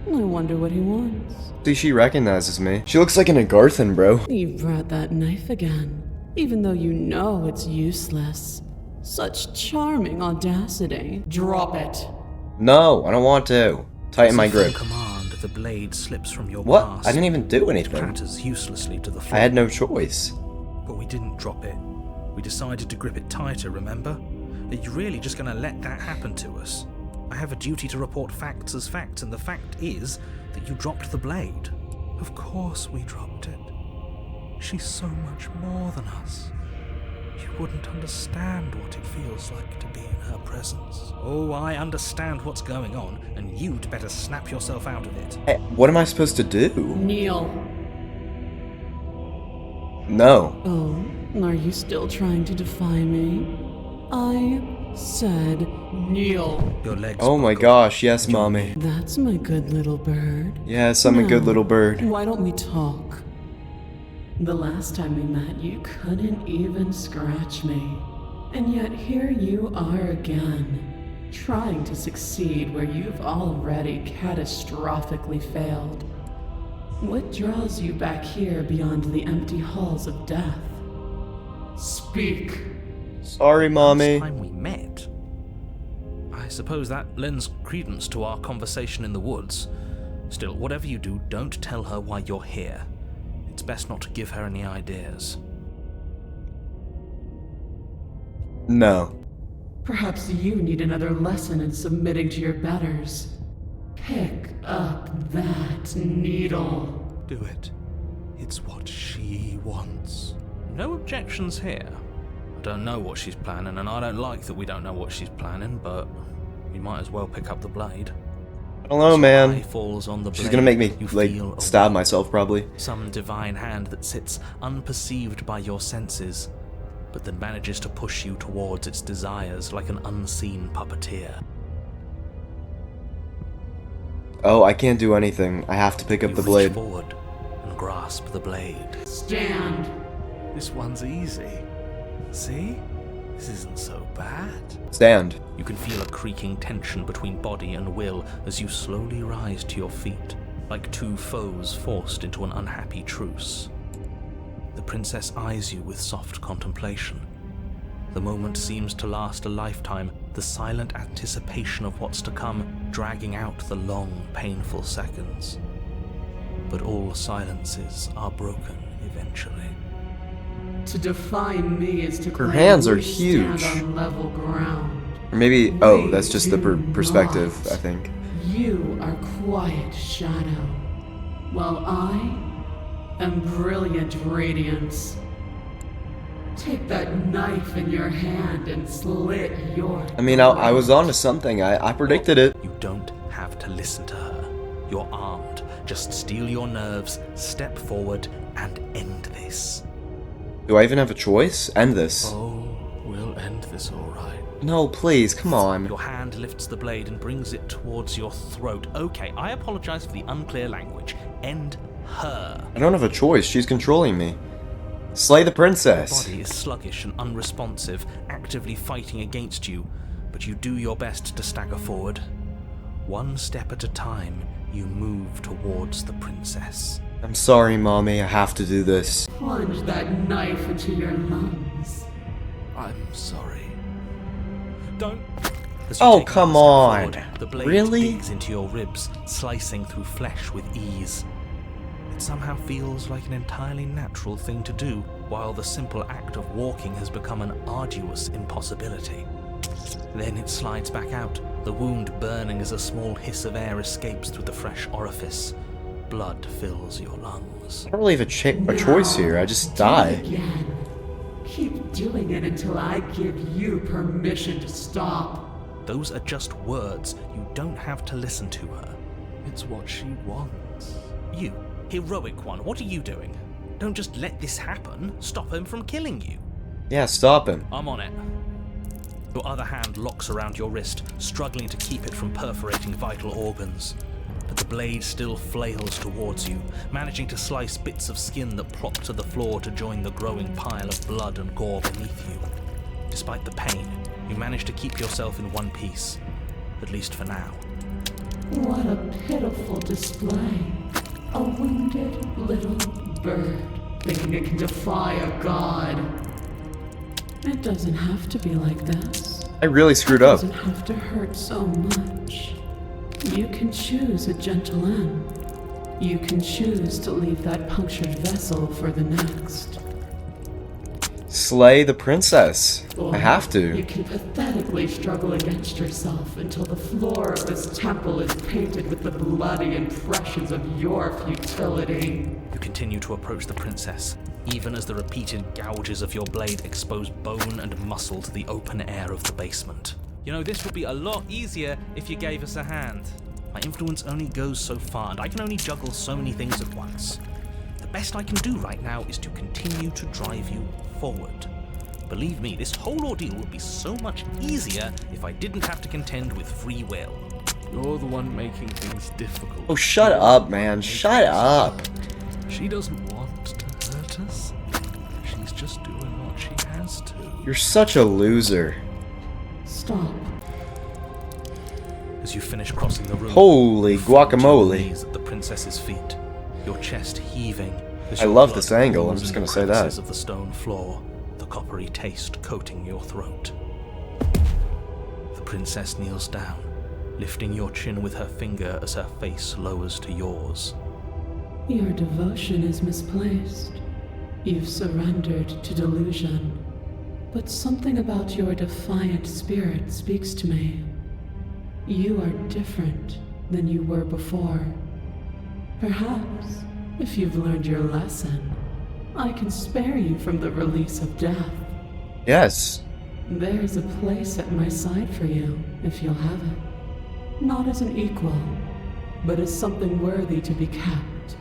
I wonder what he wants. See, she recognizes me. She looks like an Agarthan, bro. You brought that knife again, even though you know it's useless. Such charming audacity. Drop it. No, I don't want to. Tighten my As if on grip. command, the blade slips from your What? grasp. I didn't even do It anything. clatters uselessly to the I floor. had no choice. But we didn't drop it. We decided to grip it tighter, remember? Are you really just going to let that happen to us? I have a duty to report facts as facts, and the fact is that you dropped the blade. Of course we dropped it. She's so much more than us. You wouldn't understand what it feels like to be in her presence. Oh, I understand what's going on, and you'd better snap yourself out of it. Hey, what am I supposed to do? Kneel. No. Oh, are you still trying to defy me? I said kneel. Your legs Oh my buckle. gosh, yes, mommy. That's my good little bird. Yes, I'm a good Now, little bird. Why don't we talk? The last time we met, you couldn't even scratch me. And yet here you are again, trying to succeed where you've already catastrophically failed. What draws you back here beyond the empty halls of death? Speak. Sorry, mommy. Last time we met. I suppose that lends credence to our conversation in the woods. Still, whatever you do, don't tell her why you're here. It's best not to give her any ideas. No. Perhaps you need another lesson in submitting to your betters. Pick up that needle. Do it. It's what she wants. No objections here. I don't know what she's planning, and I don't like that we don't know what she's planning, but we might as well pick up the blade. I don't know, Eye man. falls on the She's blade. gonna make me, You like, feel a stab weight. myself, probably. Some divine hand that sits unperceived by your senses, but that manages to push you towards its desires like an unseen puppeteer. Oh, I can't do anything. I have to pick up You the reach blade. forward and grasp the blade. Stand. This one's easy. See? This isn't so bad. Stand. You can feel a creaking tension between body and will as you slowly rise to your feet, like two foes forced into an unhappy truce. The princess eyes you with soft contemplation. The moment seems to last a lifetime, the silent anticipation of what's to come dragging out the long, painful seconds. But all silences are broken eventually. To define me is to Her claim hands are we stand huge. on level ground. Or maybe, oh, that's just the perspective, I think. You are quiet shadow, while I am brilliant radiance. Take that knife in your hand and slit your I mean, I was onto something. I predicted it. You don't have to listen to her. You're armed. Just steel your nerves, step forward, and end this. Do I even have a choice? End this. Oh, we'll end this all right. No, please, come on. Your hand lifts the blade and brings it towards your throat. Okay, I apologize for the unclear language. End her. I don't have a choice. She's controlling me. Slay the Your princess. body is sluggish and unresponsive, actively fighting against you, but you do your best to stagger forward. One step at a time, you move towards the princess. I'm sorry, Mommy. I have to do this. Plunge that knife into your lungs. I'm sorry. Don't. As Oh, take come another step on. forward, the blade Really? digs into your ribs, slicing through flesh with ease. It somehow feels like an entirely natural thing to do, while the simple act of walking has become an arduous impossibility. Then it slides back out, the wound burning as a small hiss of air escapes through the fresh orifice. Blood fills your lungs. I don't really have a choice here. I just die. Again. Keep doing it until I give you permission to stop. Those are just words. You don't have to listen to her. It's what she wants. You, heroic one, what are you doing? Don't just let this happen. Stop him from killing you. Yeah, stop him. I'm on it. Your other hand locks around your wrist, struggling to keep it from perforating vital organs. But the blade still flails towards you, managing to slice bits of skin that plop to the floor to join the growing pile of blood and gore beneath you. Despite the pain, you manage to keep yourself in one piece, at least for now. What a pitiful display. A wounded little bird thinking it can defy a god. It doesn't have to be like this. I really screwed It up. doesn't have to hurt so much. You can choose a gentle end. You can choose to leave that punctured vessel for the next. Slay the princess. I have You to. can pathetically struggle against yourself until the floor of this temple is painted with the bloody impressions of your futility. You continue to approach the princess, even as the repeated gouges of your blade expose bone and muscle to the open air of the basement. You know, this would be a lot easier if you gave us a hand. My influence only goes so far, and I can only juggle so many things at once. The best I can do right now is to continue to drive you forward. Believe me, this whole ordeal would be so much easier if I didn't have to contend with free will. You're the one making things difficult. Oh, shut up, man. Shut up. She doesn't want to hurt us. She's just doing what she has to. You're such a loser. Stop. As you finish crossing the room, Holy you fall to your guacamole. knees at the princess's feet, your chest heaving. As I your love blood this angle, I'm pools just in gonna the say that. crevices of the stone floor, the coppery taste coating your throat. The princess kneels down, lifting your chin with her finger as her face lowers to yours. Your devotion is misplaced. You've surrendered to delusion. But something about your defiant spirit speaks to me. You are different than you were before. Perhaps, if you've learned your lesson, I can spare you from the release of death. Yes. There's a place at my side for you, if you'll have it. Not as an equal, but as something worthy to be kept.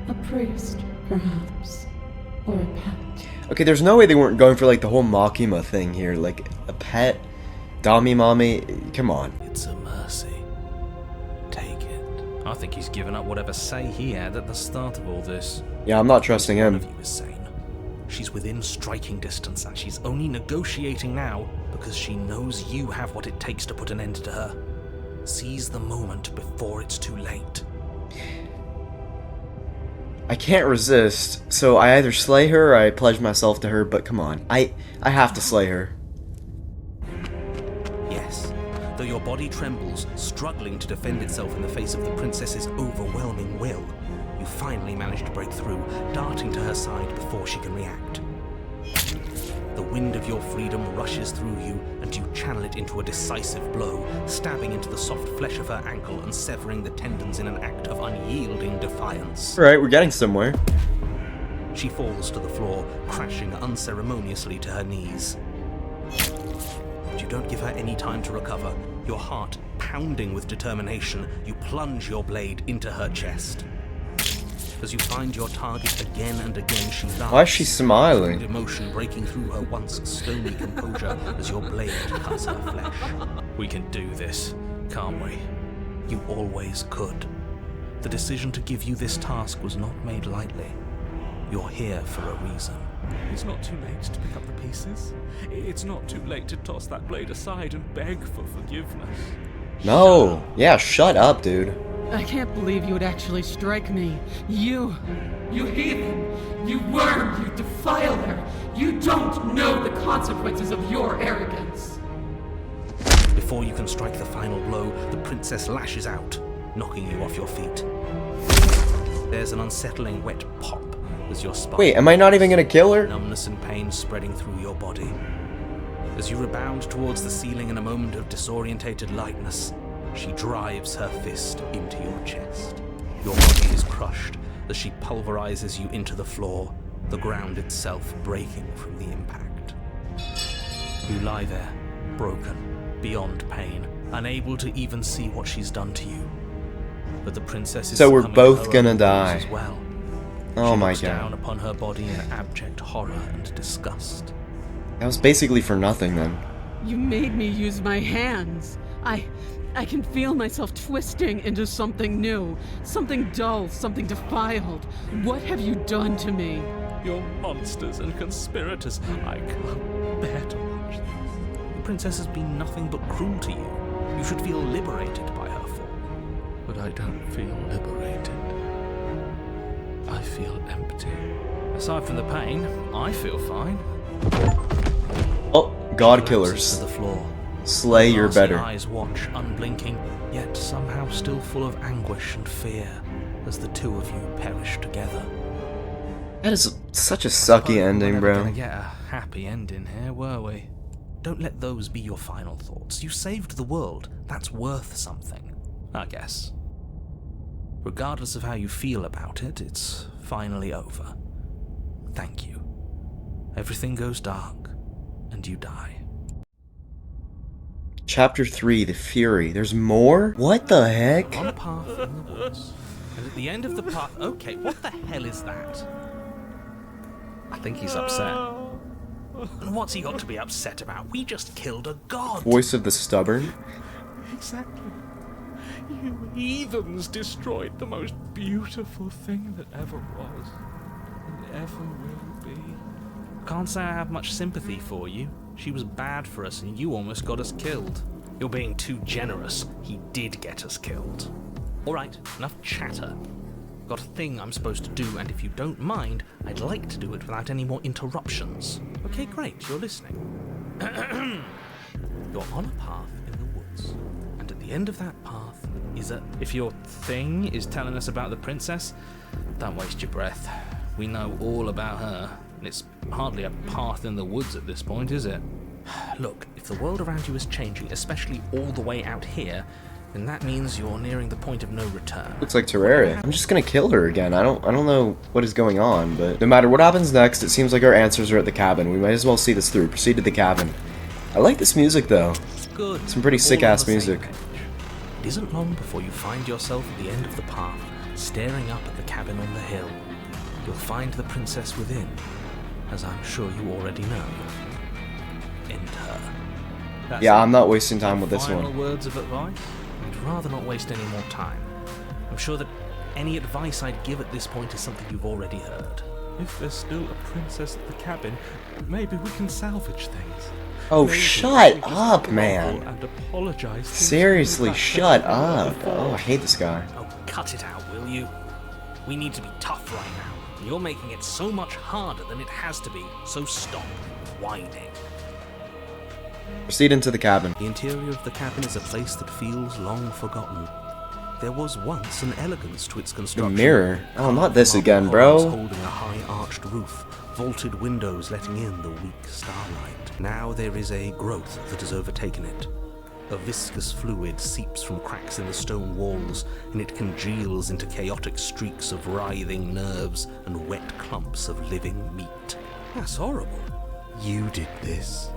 A priest, perhaps, or a pet. Okay, there's no way they weren't going for like the whole Makima thing here. Like a pet. Dami mommy. Come on. It's a mercy. Take it. I think he's given up whatever say he had at the start of all this. Yeah, I'm not trusting One him. of you is sane. She's within striking distance, and she's only negotiating now because she knows you have what it takes to put an end to her. Seize the moment before it's too late. I can't resist, so I either slay her or I pledge myself to her, but come on. I have to slay her. Yes, though your body trembles, struggling to defend itself in the face of the princess's overwhelming will, you finally manage to break through, darting to her side before she can react. The wind of your freedom rushes through you, and you channel it into a decisive blow, stabbing into the soft flesh of her ankle and severing the tendons in an act of unyielding defiance. Alright, we're getting somewhere. She falls to the floor, crashing unceremoniously to her knees. But you don't give her any time to recover. Your heart pounding with determination, you plunge your blade into her chest. As you find your target again and again, she laughs. Why is she smiling? Emotion breaking through her once stony composure as your blade cuts her flesh. We can do this, can't we? You always could. The decision to give you this task was not made lightly. You're here for a reason. It's not too late to pick up the pieces. It's not too late to toss that blade aside and beg for forgiveness. No. Yeah, shut up, dude. I can't believe you would actually strike me. You heathen! You worm! You defiler! You don't know the consequences of your arrogance! Before you can strike the final blow, the princess lashes out, knocking you off your feet. There's an unsettling wet pop as your spine. Wait, am I not even gonna kill her? Numbness and pain spreading through your body. As you rebound towards the ceiling in a moment of disorientated lightness, she drives her fist into your chest. Your body is crushed as she pulverizes you into the floor, the ground itself breaking from the impact. You lie there, broken, beyond pain, unable to even see what she's done to you. But the princess is So we're succumbing both to her gonna own die. wounds as well. Oh She my looks down god. upon her body in abject horror and disgust. That was basically for nothing then. You made me use my hands. I can feel myself twisting into something new, something dull, something defiled. What have you done to me? You're monsters and conspirators. I can't bear to watch this. The princess has been nothing but cruel to you. You should feel liberated by her fall. But I don't feel liberated. I feel empty. Aside from the pain, I feel fine. Oh, god Collapses killers. to the floor. Slay your Glassy better. eyes watch, unblinking, yet somehow still full of anguish and fear, as the two of you perish together. That is such a sucky We're ending, never bro. gonna get a happy ending here, were we? Don't let those be your final thoughts. You saved the world. That's worth something, I guess. Regardless of how you feel about it, it's finally over. Thank you. Everything goes dark, and you die. Chapter 3, The Fury. There's more? What the heck? On a path in the woods, and at the end of the path... Okay, what the hell is that? I think he's upset. And what's he got to be upset about? We just killed a god! Voice of the Stubborn? Exactly. You heathens destroyed the most beautiful thing that ever was and ever will be. Can't say I have much sympathy for you. She was bad for us and you almost got us killed. You're being too generous. He did get us killed. Alright, enough chatter. Got a thing I'm supposed to do, and if you don't mind, I'd like to do it without any more interruptions. Okay, great, you're listening. You're on a path in the woods, and at the end of that path is a... If your thing is telling us about the princess, don't waste your breath. We know all about her, and it's hardly a path in the woods at this point, is it? Look, if the world around you is changing, especially all the way out here, then that means you're nearing the point of no return. Looks like Terraria. I'm just gonna kill her again. I don't know what is going on, but no matter what happens next, it seems like our answers are at the cabin. We might as well see this through. Proceed to the cabin. I like this music though. Good. Some pretty All sick-ass on the same music. page. It isn't long before you find yourself at the end of the path, staring up at the cabin on the hill. You'll find the princess within, as I'm sure you already know. End her. That's Yeah, it. I'm not wasting time with this Final one. words of advice? I'd rather not waste any more time. I'm sure that any advice I'd give at this point is something you've already heard. If there's still a princess at the cabin, maybe we can salvage things. Oh, Maybe shut we just up, grovel man. And apologize. Seriously, shut up. Oh, I hate this guy. Oh, cut it out, will you? We need to be tough right now. And you're making it so much harder than it has to be, so stop whining. Proceed into the cabin. The interior of the cabin is a place that feels long forgotten. There was once an elegance to its construction. The mirror? Oh, not this again, bro. Holding a high arched roof, vaulted windows letting in the weak starlight. Now there is a growth that has overtaken it. A viscous fluid seeps from cracks in the stone walls, and it congeals into chaotic streaks of writhing nerves and wet clumps of living meat. That's horrible. You did this.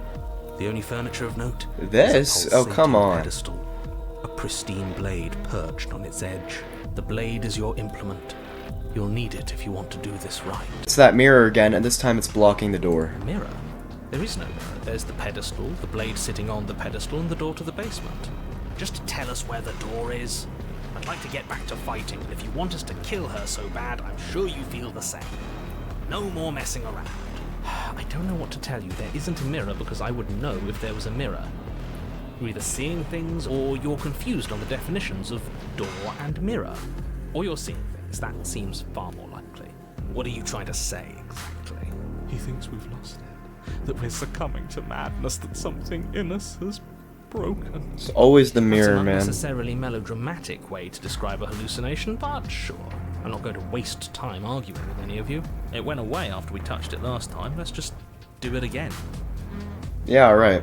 The only furniture of note This? is a Oh, come pulsating on. pedestal, a pristine blade perched on its edge. The blade is your implement. You'll need it if you want to do this right. It's that mirror again, and this time it's blocking the door. A mirror? There is no mirror. There's the pedestal, the blade sitting on the pedestal, and the door to the basement. Just tell us where the door is. I'd like to get back to fighting, and if you want us to kill her so bad, I'm sure you feel the same. No more messing around. I don't know what to tell you. There isn't a mirror because I would know if there was a mirror. You're either seeing things or you're confused on the definitions of door and mirror. Or you're seeing things. That seems far more likely. What are you trying to say exactly? He thinks we've lost it, that we're succumbing to madness, that something in us has broken. It's always the That's mirror, an man. unnecessarily melodramatic way to describe a hallucination, but sure. I'm not going to waste time arguing with any of you. It went away after we touched it last time. Let's just do it again. Yeah, alright.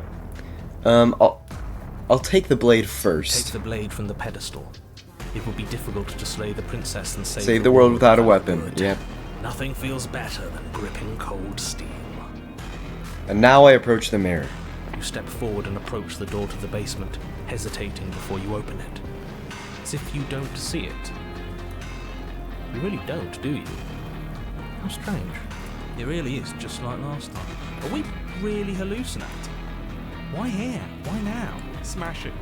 I'll take the blade first. Take the blade from the pedestal. It will be difficult to slay the princess and Save the world without a weapon. wood. Yep. Nothing feels better than gripping cold steel. And now I approach the mirror. You step forward and approach the door to the basement, hesitating before you open it. As if you don't see it. You really don't, do you? How strange. It really is just like last time. Are we really hallucinating? Why here? Why now? Smash it.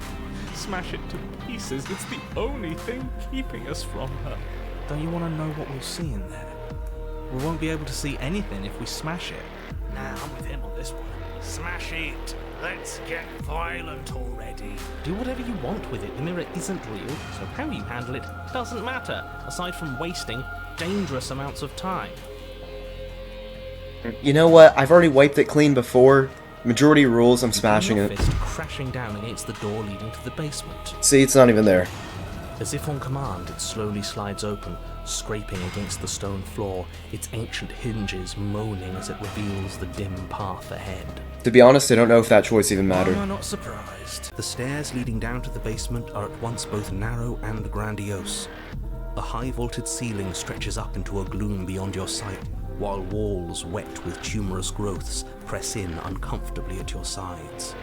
Smash it to pieces. It's the only thing keeping us from her. Don't you want to know what we'll see in there? We won't be able to see anything if we smash it. Nah, I'm with him on this one. Smash it! Let's get violent already. Do whatever you want with it. The mirror isn't real, so how you handle it doesn't matter, aside from wasting dangerous amounts of time. You know what? I've already wiped it clean before. Majority rules, I'm smashing Your it. fist crashing down against the door leading to the basement. See, it's not even there. As if on command, it slowly slides open, scraping against the stone floor, its ancient hinges moaning as it reveals the dim path ahead. To be honest, I don't know if that choice even mattered. I'm not surprised. The stairs leading down to the basement are at once both narrow and grandiose. A high vaulted ceiling stretches up into a gloom beyond your sight, while walls wet with tumorous growths press in uncomfortably at your sides.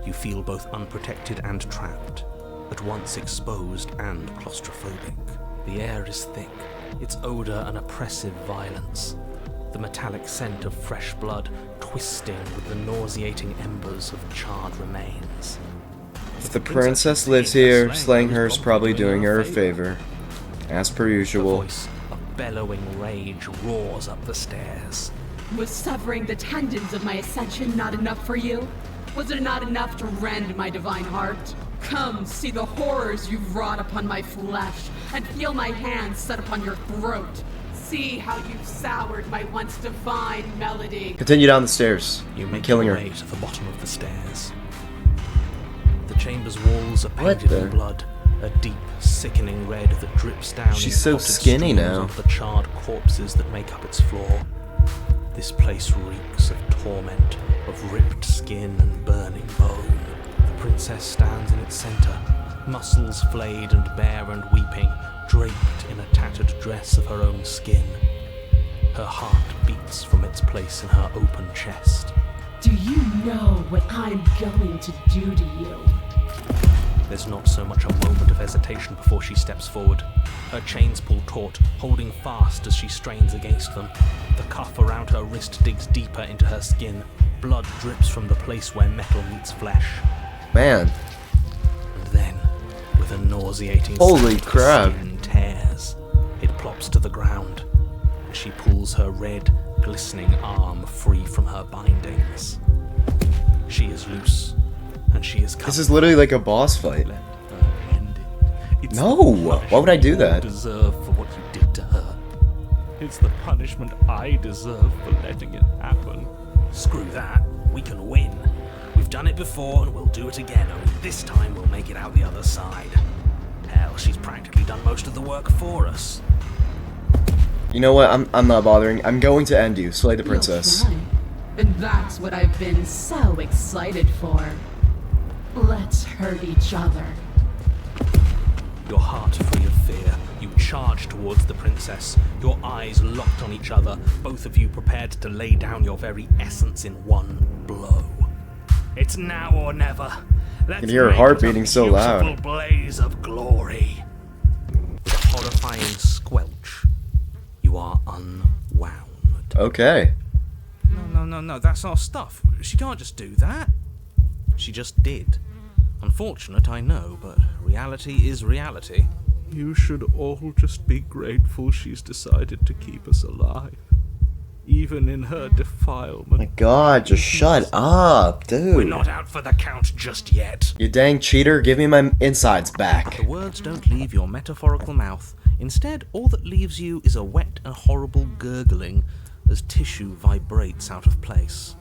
You feel both unprotected and trapped, at once exposed and claustrophobic. The air is thick, its odor an oppressive violence. The metallic scent of fresh blood twisting with the nauseating embers of charred remains. If the princess lives here, slaying her is probably doing her a favor. As per The usual. voice of bellowing rage roars up the stairs. Was severing the tendons of my ascension not enough for you? Was it not enough to rend my divine heart? Come, see the horrors you've wrought upon my flesh, and feel my hands set upon your throat. See how you've soured my once divine melody. Continue down the stairs. You I'm make killing your her. way to the bottom of the stairs. The chamber's walls are What painted the- in blood, a deep, sickening red that drips down She's in so potted skinny streams now. onto the charred corpses that make up its floor. This place reeks of torment, of ripped skin and burning bone. The princess stands in its center, muscles flayed and bare and weeping, draped in a tattered dress of her own skin. Her heart beats from its place in her open chest. Do you know what I'm going to do to you? There's not so much a moment of hesitation before she steps forward. Her chains pull taut, holding fast as she strains against them. The cuff around her wrist digs deeper into her skin. Blood drips from the place where metal meets flesh. Man. And then, with a nauseating Holy sound, crap. the skin tears. It plops to the ground, and she pulls her red, glistening arm free from her bindings. She is loose, and she is covered. This is literally like a boss fight. Let her end it. It's No! the Why would I do punishment you that? deserve for what you did to her. It's the punishment I deserve for letting it happen. Screw that. We can win. We've done it before and we'll do it again, only this time we'll make it out the other side. Hell, she's practically done most of the work for us. You know what? I'm not bothering. I'm going to end you. Slay the princess. You'll try. And that's what I've been so excited for. Let's hurt each other. Your heart free of fear, you charge towards the princess, your eyes locked on each other, both of you prepared to lay down your very essence in one blow. It's now or never. Let's can hear her make heart it a beating so loud. beautiful blaze of glory. With a horrifying squelch, you are unwound. Okay. No, that's our stuff. She can't just do that. She just did. Unfortunate, I know, but reality is reality. You should all just be grateful she's decided to keep us alive. Even in her defilement. My god, just shut up, dude. We're not out for the count just yet. You dang cheater, give me my insides back. The words don't leave your metaphorical mouth. Instead, all that leaves you is a wet and horrible gurgling as tissue vibrates out of place.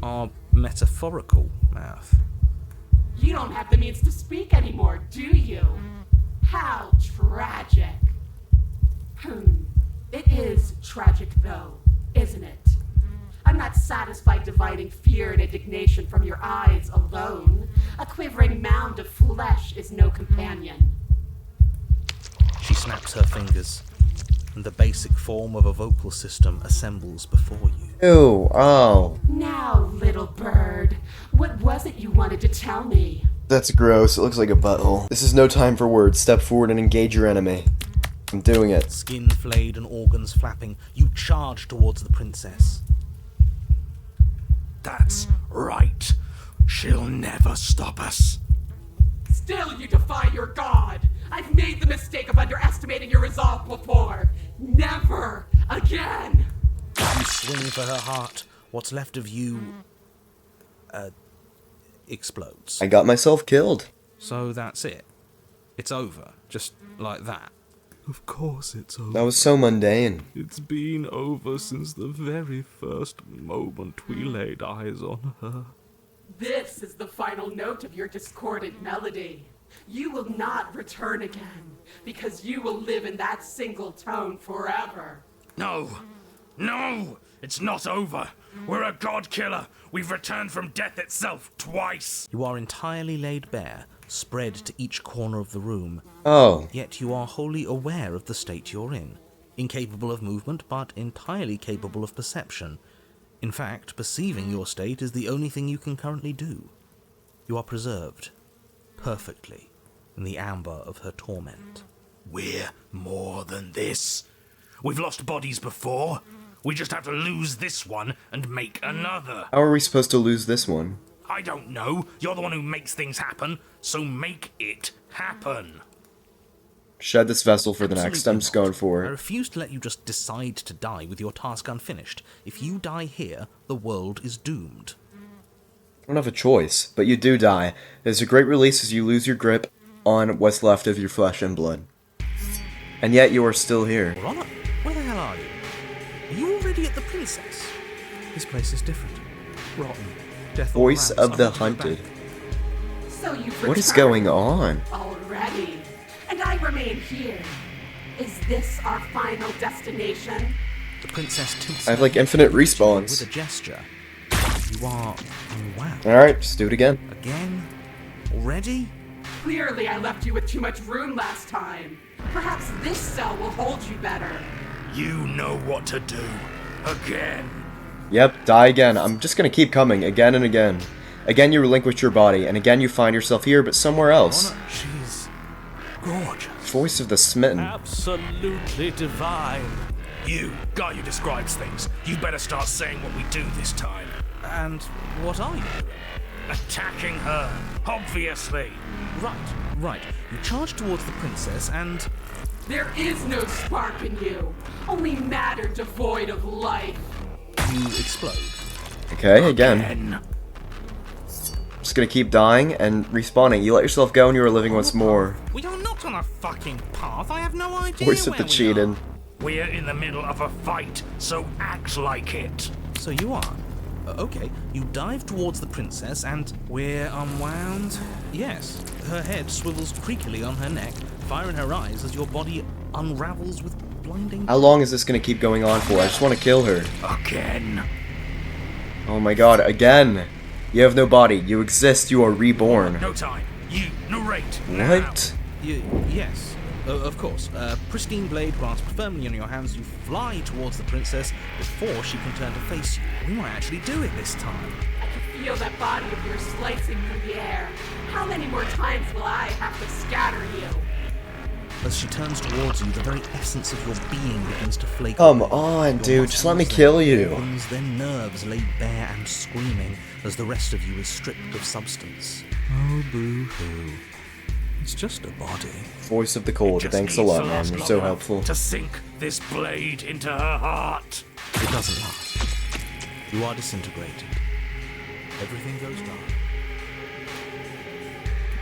Our metaphorical mouth. You don't have the means to speak anymore, do you? How tragic. It is tragic, though, isn't it? I'm not satisfied dividing fear and indignation from your eyes alone. A quivering mound of flesh is no companion. She snaps her fingers, and the basic form of a vocal system assembles before you. Ew, oh. Now, little bird, what was it you wanted to tell me? That's gross. It looks like a butthole. This is no time for words. Step forward and engage your enemy. I'm doing it. Skin flayed and organs flapping, you charge towards the princess. That's right. She'll never stop us. Still you defy your god! I've made the mistake of underestimating your resolve before! Never again! You swing for her heart. What's left of you explodes. I got myself killed. So that's it. It's over. Just like that. Of course it's over. That was so mundane. It's been over since the very first moment we laid eyes on her. This is the final note of your discordant melody. You will not return again, because you will live in that single tone forever. No! No! It's not over! We're a god killer! We've returned from death itself twice! You are entirely laid bare, spread to each corner of the room. Oh. Yet you are wholly aware of the state you're in. Incapable of movement, but entirely capable of perception. In fact, perceiving your state is the only thing you can currently do. You are preserved, perfectly, in the amber of her torment. We're more than this. We've lost bodies before. We just have to lose this one and make another. How are we supposed to lose this one? I don't know. You're the one who makes things happen, so make it happen. Shed this vessel for the next. I'm just going for I it. refuse to let you just decide to die with your task unfinished. If you die here, the world is doomed. I don't have a choice, but you do die. There's a great release as you lose your grip on what's left of your flesh and blood. And yet you are still here. What? Where the hell are you? Are you already at the princess? This place is different. Rotten. Death all Voice around, of the so I have to go hunted. back. So you've What is returned going on? already, and I remain here. Is this our final destination? The princess tilts I have her like head infinite towards you respawns. with a gesture. You are unwound. Alright, just do it again. Again? Already? Clearly, I left you with too much room last time. Perhaps this cell will hold you better. You know what to do. Again. Yep, die again. I'm just gonna keep coming again and again. Again you relinquish your body, and again you find yourself here, but somewhere else. She's gorgeous. Voice of the smitten. Absolutely divine. You, guy who describes things, you better start saying what we do this time. And what are you doing? Attacking her, obviously. Right. You charge towards the princess and... There is no spark in you, only matter devoid of life. you explode. Okay, again. Just gonna keep dying and respawning. You let yourself go and you are living once more. We are not on a fucking path. I have no idea Voice of where the we cheating. We're in the middle of a fight, so act like it. So you are. Okay, you dive towards the princess and we're unwound. Yes, her head swivels creakily on her neck, fire in her eyes as your body unravels with blinding... How long is this gonna keep going on for? I just want to kill her. Again. Oh my god, again! You have no body. You exist. You are reborn. No time. You narrate. Now. What? Yes, of course. Pristine blade grasped firmly in your hands, you fly towards the princess before she can turn to face you. We might actually do it this time. I can feel that body of yours slicing through the air. How many more times will I have to scatter you? As she turns towards you, the very essence of your being begins to flake. Come on, dude. Just let me kill you. Organs, then nerves laid bare and screaming as the rest of you is stripped of substance. Oh, boo-hoo. It's just a body. Voice of the cold. Just Thanks a needs lot, to man. last You're long so enough helpful. To sink this blade into her heart. It doesn't last. You are disintegrated. Everything goes dark.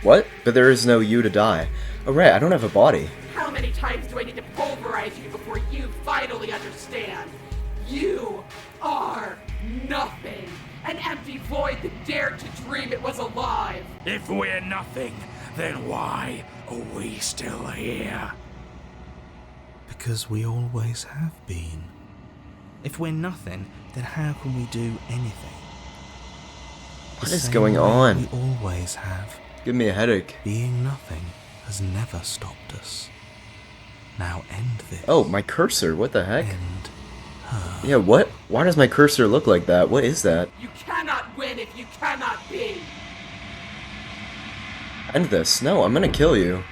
What? But there is no you to die. Oh, right. I don't have a body. How many times do I need to pulverize you before you finally understand? You are nothing. An empty void that dared to dream it was alive. If we're nothing, then why are we still here? Because we always have been. If we're nothing, then how can we do anything? What The is same going way on? We always have. Give me a headache. Being nothing has never stopped us. Now end this. Oh, my cursor. What the heck? End. Yeah, what? Why does my cursor look like that? What is that? You cannot win if you cannot be. End this. No, I'm gonna kill you.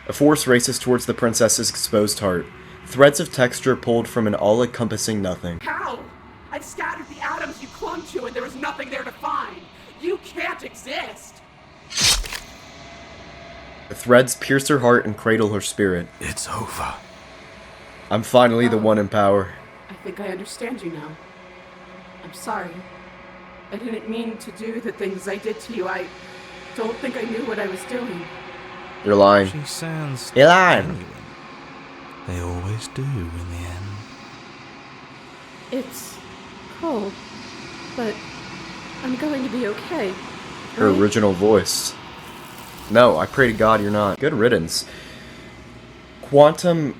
A force races towards the princess's exposed heart. Threads of texture pulled from an all-encompassing nothing. How? I've scattered the atoms you clung to and there is nothing there to find. You can't exist. The threads pierce her heart and cradle her spirit. It's over. I'm finally the one in power. I think I understand you now. I'm sorry. I didn't mean to do the things I did to you. I don't think I knew what I was doing. You're lying. She sounds You're lying. genuine. They always do in the end. It's cold, but I'm going to be okay. Her right? original voice. No, I pray to God you're not. Good riddance. Quantum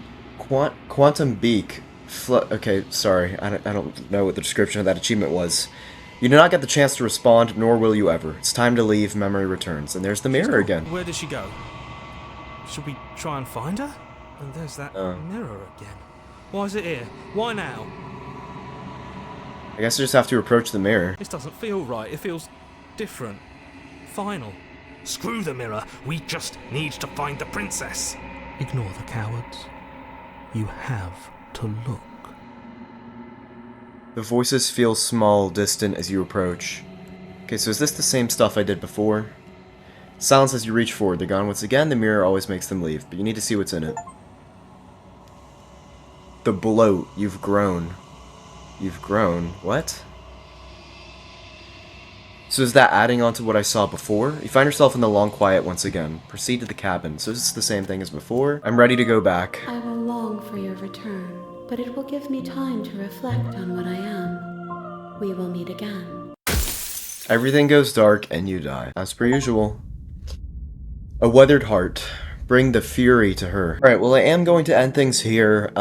beak. Okay, sorry. I don't know what the description of that achievement was. You do not get the chance to respond, nor will you ever. It's time to leave. Memory returns. And there's the mirror again. Where did she go? Should we try and find her? And there's that mirror again. Why is it here? Why now? I guess I just have to approach the mirror. This doesn't feel right. It feels different. Final. Screw the mirror. We just need to find the princess. Ignore the cowards. You have to look. The voices feel small, distant as you approach. Okay, so is this the same stuff I did before? Silence as you reach forward. They're gone once again. The mirror always makes them leave, but you need to see what's in it. The bloat. You've grown. You've grown. What? So is that adding on to what I saw before? You find yourself in the long quiet once again. Proceed to the cabin. So is this the same thing as before? I'm ready to go back. I will long for your return, but it will give me time to reflect on what I am. We will meet again. Everything goes dark and you die. As per usual. A weathered heart. Bring the fury to her. Alright, well I am going to end things here.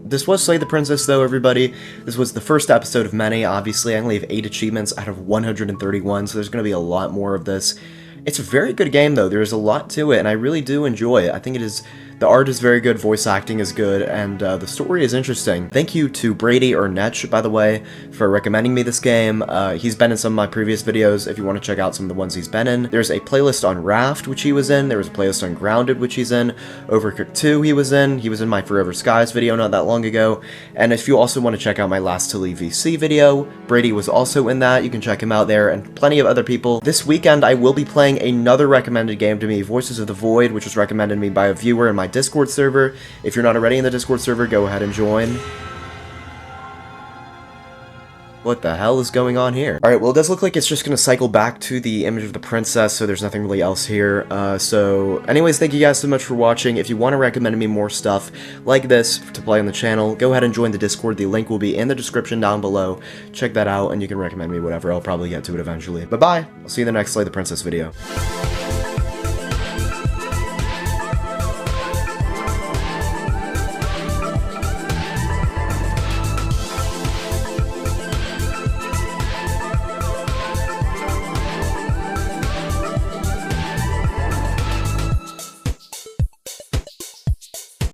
This was Slay the Princess though, everybody. This was the first episode of many, obviously. I only have 8 achievements out of 131, so there's going to be a lot more of this. It's a very good game though, there's a lot to it, and I really do enjoy it. I think it is... The art is very good, voice acting is good, and the story is interesting. Thank you to Brady or Netch, by the way, for recommending me this game. He's been in some of my previous videos if you want to check out some of the ones he's been in. There's a playlist on Raft, which he was in. There was a playlist on Grounded, which he's in. Overcooked 2, he was in. He was in my Forever Skies video not that long ago. And if you also want to check out my Last to Leave VC video, Brady was also in that. You can check him out there, and plenty of other people. This weekend, I will be playing another recommended game to me, Voices of the Void, which was recommended to me by a viewer in my Discord server. If you're not already in the Discord server, go ahead and join. What the hell is going on here? Alright, well it does look like it's just gonna cycle back to the image of the princess, so there's nothing really else here. So anyways, thank you guys so much for watching. If you want to recommend me more stuff like this to play on the channel, go ahead and join the Discord. The link will be in the description down below. Check that out and you can recommend me whatever. I'll probably get to it eventually. But bye! I'll see you in the next Slay the Princess video.